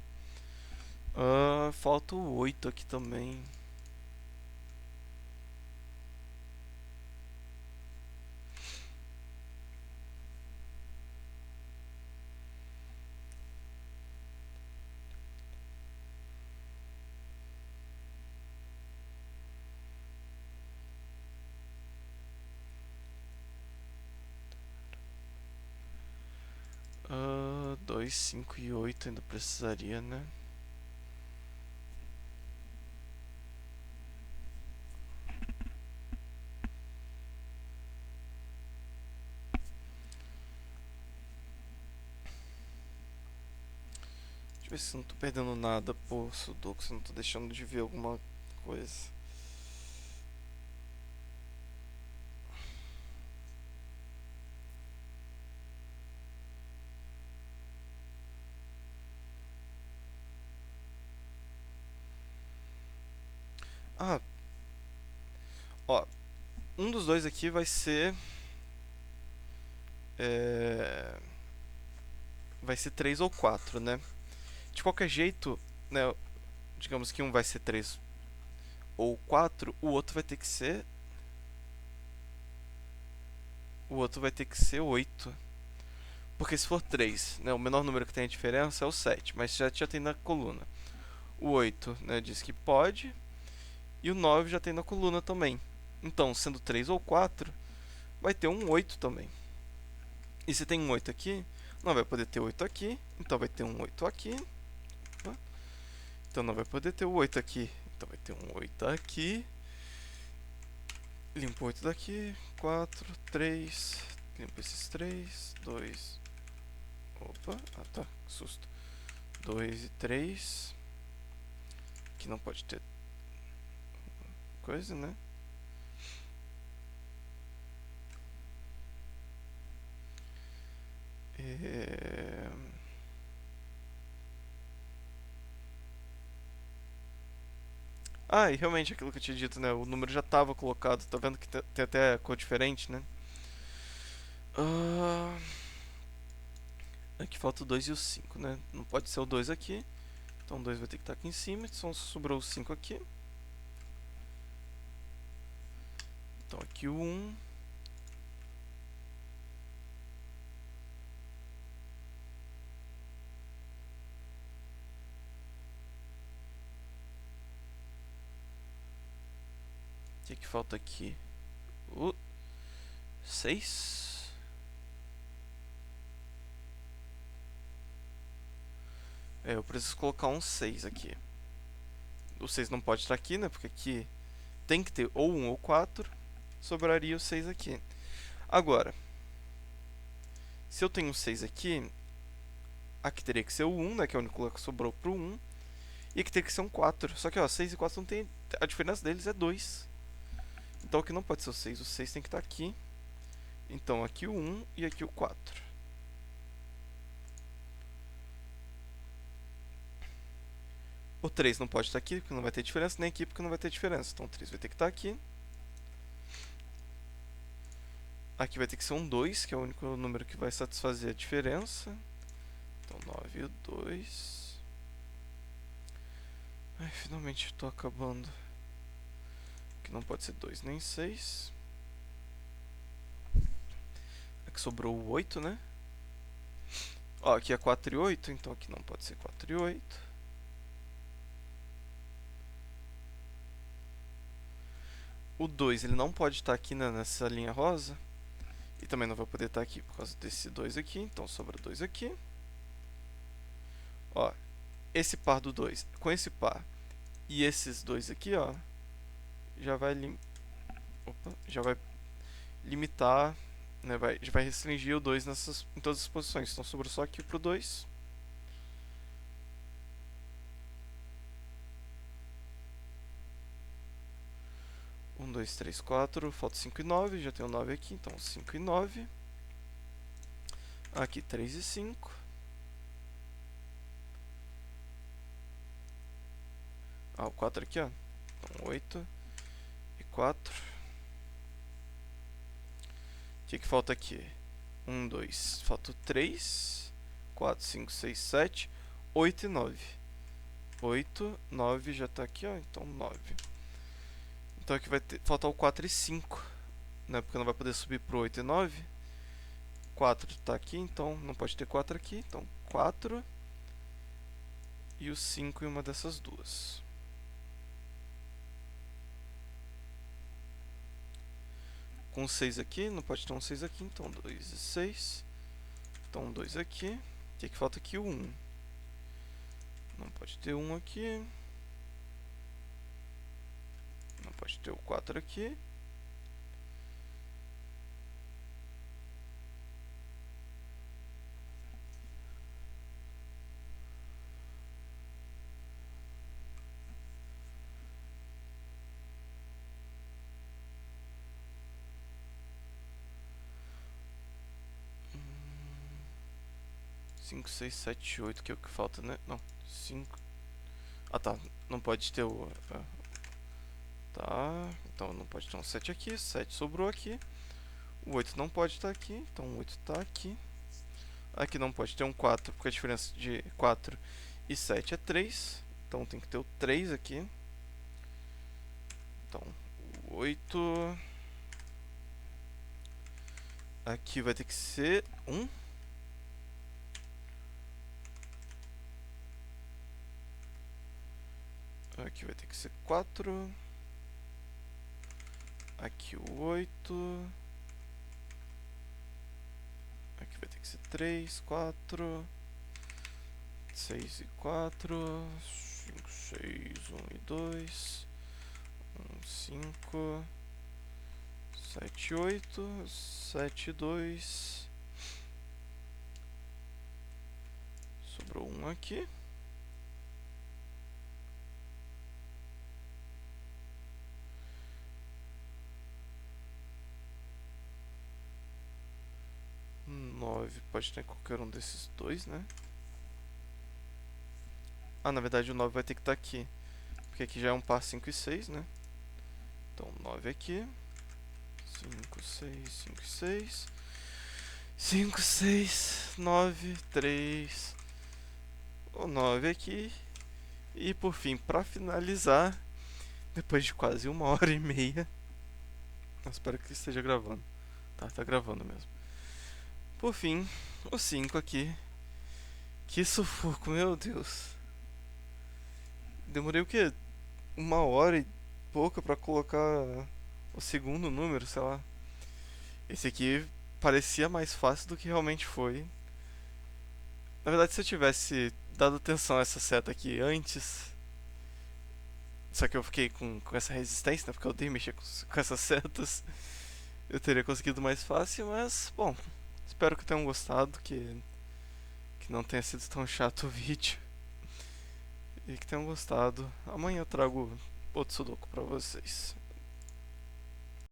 Falta o 8 aqui também. Uh, 2, 5 e 8 ainda precisaria, né? Deixa eu ver se eu não tô perdendo nada por Sudoku, se eu não tô deixando de ver alguma coisa. Ah, ó, um dos dois aqui vai ser vai ser 3 ou 4, né? De qualquer jeito, né, digamos que um vai ser 3 ou 4, o outro vai ter que ser 8. Porque se for 3, né, o menor número que tem a diferença é o 7, mas já tem na coluna. O 8, né, diz que pode, e o 9 já tem na coluna também. Então, sendo 3 ou 4, vai ter um 8 também. E se tem um 8 aqui, não vai poder ter 8 aqui, então vai ter um 8 aqui. Opa. Então não vai poder ter o 8 aqui, então vai ter um 8 aqui. Limpo 8 daqui, 4, 3, limpo esses 3, 2, opa, ah tá, que susto. 2 e 3, que não pode ter coisa, né? Ah, e realmente aquilo que eu tinha dito, né? O número já estava colocado, tá vendo que tem até cor diferente, né? Ah, aqui falta o 2 e o 5, né? Não pode ser o 2 aqui. Então o 2 vai ter que estar aqui em cima. Então sobrou o 5 aqui. Então aqui o 1. O que falta aqui? O 6. Eu preciso colocar um 6 aqui. O 6 não pode estar aqui, né? Porque aqui tem que ter ou 1 ou 4. Sobraria o 6 aqui. Agora, se eu tenho 6 aqui, aqui teria que ser o 1, né? Que é o único que sobrou pro 1. E aqui teria que ser um 4. Só que, ó, 6 e 4 não tem... A diferença deles é 2. Então aqui não pode ser o 6. O 6 tem que estar aqui. Então aqui o 1 e aqui o 4. O 3 não pode estar aqui, porque não vai ter diferença. Nem aqui, porque não vai ter diferença. Então o 3 vai ter que estar aqui. Aqui vai ter que ser um 2, que é o único número que vai satisfazer a diferença. Então 9 e o 2. Ai, finalmente estou acabando. Aqui não pode ser 2 nem 6. Aqui sobrou o 8, né? Ó, aqui é 4 e 8, então aqui não pode ser 4 e 8. O 2 ele não pode estar aqui, né, nessa linha rosa. E também não vai poder estar aqui por causa desse 2 aqui. Então sobra 2 aqui. Ó, esse par do 2 com esse par e esses dois aqui, ó, já vai limitar, né, já vai restringir o 2 em todas as posições. Então sobrou só aqui pro 2. Um, dois, três, quatro. Falta 5 e 9. Já tem o 9 aqui, então 5 e 9. Aqui 3 e 5. Ah, o 4 aqui, ó. Então 8 e 4. O que falta aqui? 1, 2. Falta 3, 4, 5, 6, 7, 8 e 9. 8, 9 já tá aqui, ó. Então 9. Então aqui vai faltar o 4 e 5, né? Porque não vai poder subir pro 8 e 9. 4 tá aqui, então não pode ter 4 aqui. Então 4 e o 5 em uma dessas duas. Com 6 aqui, não pode ter um 6 aqui, então 2 e 6. Então 2 aqui. O que falta aqui? O 1. Não pode ter 1 aqui. Não pode ter o 4 aqui. Cinco, 6, 7, 8, que é o que falta, né? Não, 5. Ah, tá. Não pode ter o... Tá, então não pode ter um 7 aqui. 7 sobrou aqui. O 8 não pode estar aqui, então o 8 está aqui. Aqui não pode ter um 4, porque a diferença de 4 e 7 é 3. Então tem que ter o 3 aqui. Então, o 8... Aqui vai ter que ser 1. Aqui vai ter que ser 4. Aqui o 8. Aqui e 3, 4, 6 e 4, 5, 6, 1 e 2, 1, 5, 7, 8, 7, 2. Sobrou um aqui. Nove pode ter qualquer um desses dois, né? Ah, na verdade o 9 vai ter que estar aqui. Porque aqui já é um par 5 e 6, né? Então 9 aqui. 5, 6, 5 e 6. 5, 6, 9, 3. O 9 aqui. E por fim, pra finalizar, depois de quase 1h30. Eu espero que esteja gravando. Tá gravando mesmo. Por fim, o 5 aqui. Que sufoco, meu Deus. Demorei o quê? 1h e pouca pra colocar o segundo número, sei lá. Esse aqui parecia mais fácil do que realmente foi. Na verdade, se eu tivesse dado atenção a essa seta aqui antes. Só que eu fiquei com essa resistência, né? Porque eu odeio mexer com essas setas. Eu teria conseguido mais fácil, mas, bom. Espero que tenham gostado, que não tenha sido tão chato o vídeo. E que tenham gostado. Amanhã eu trago outro sudoku pra vocês.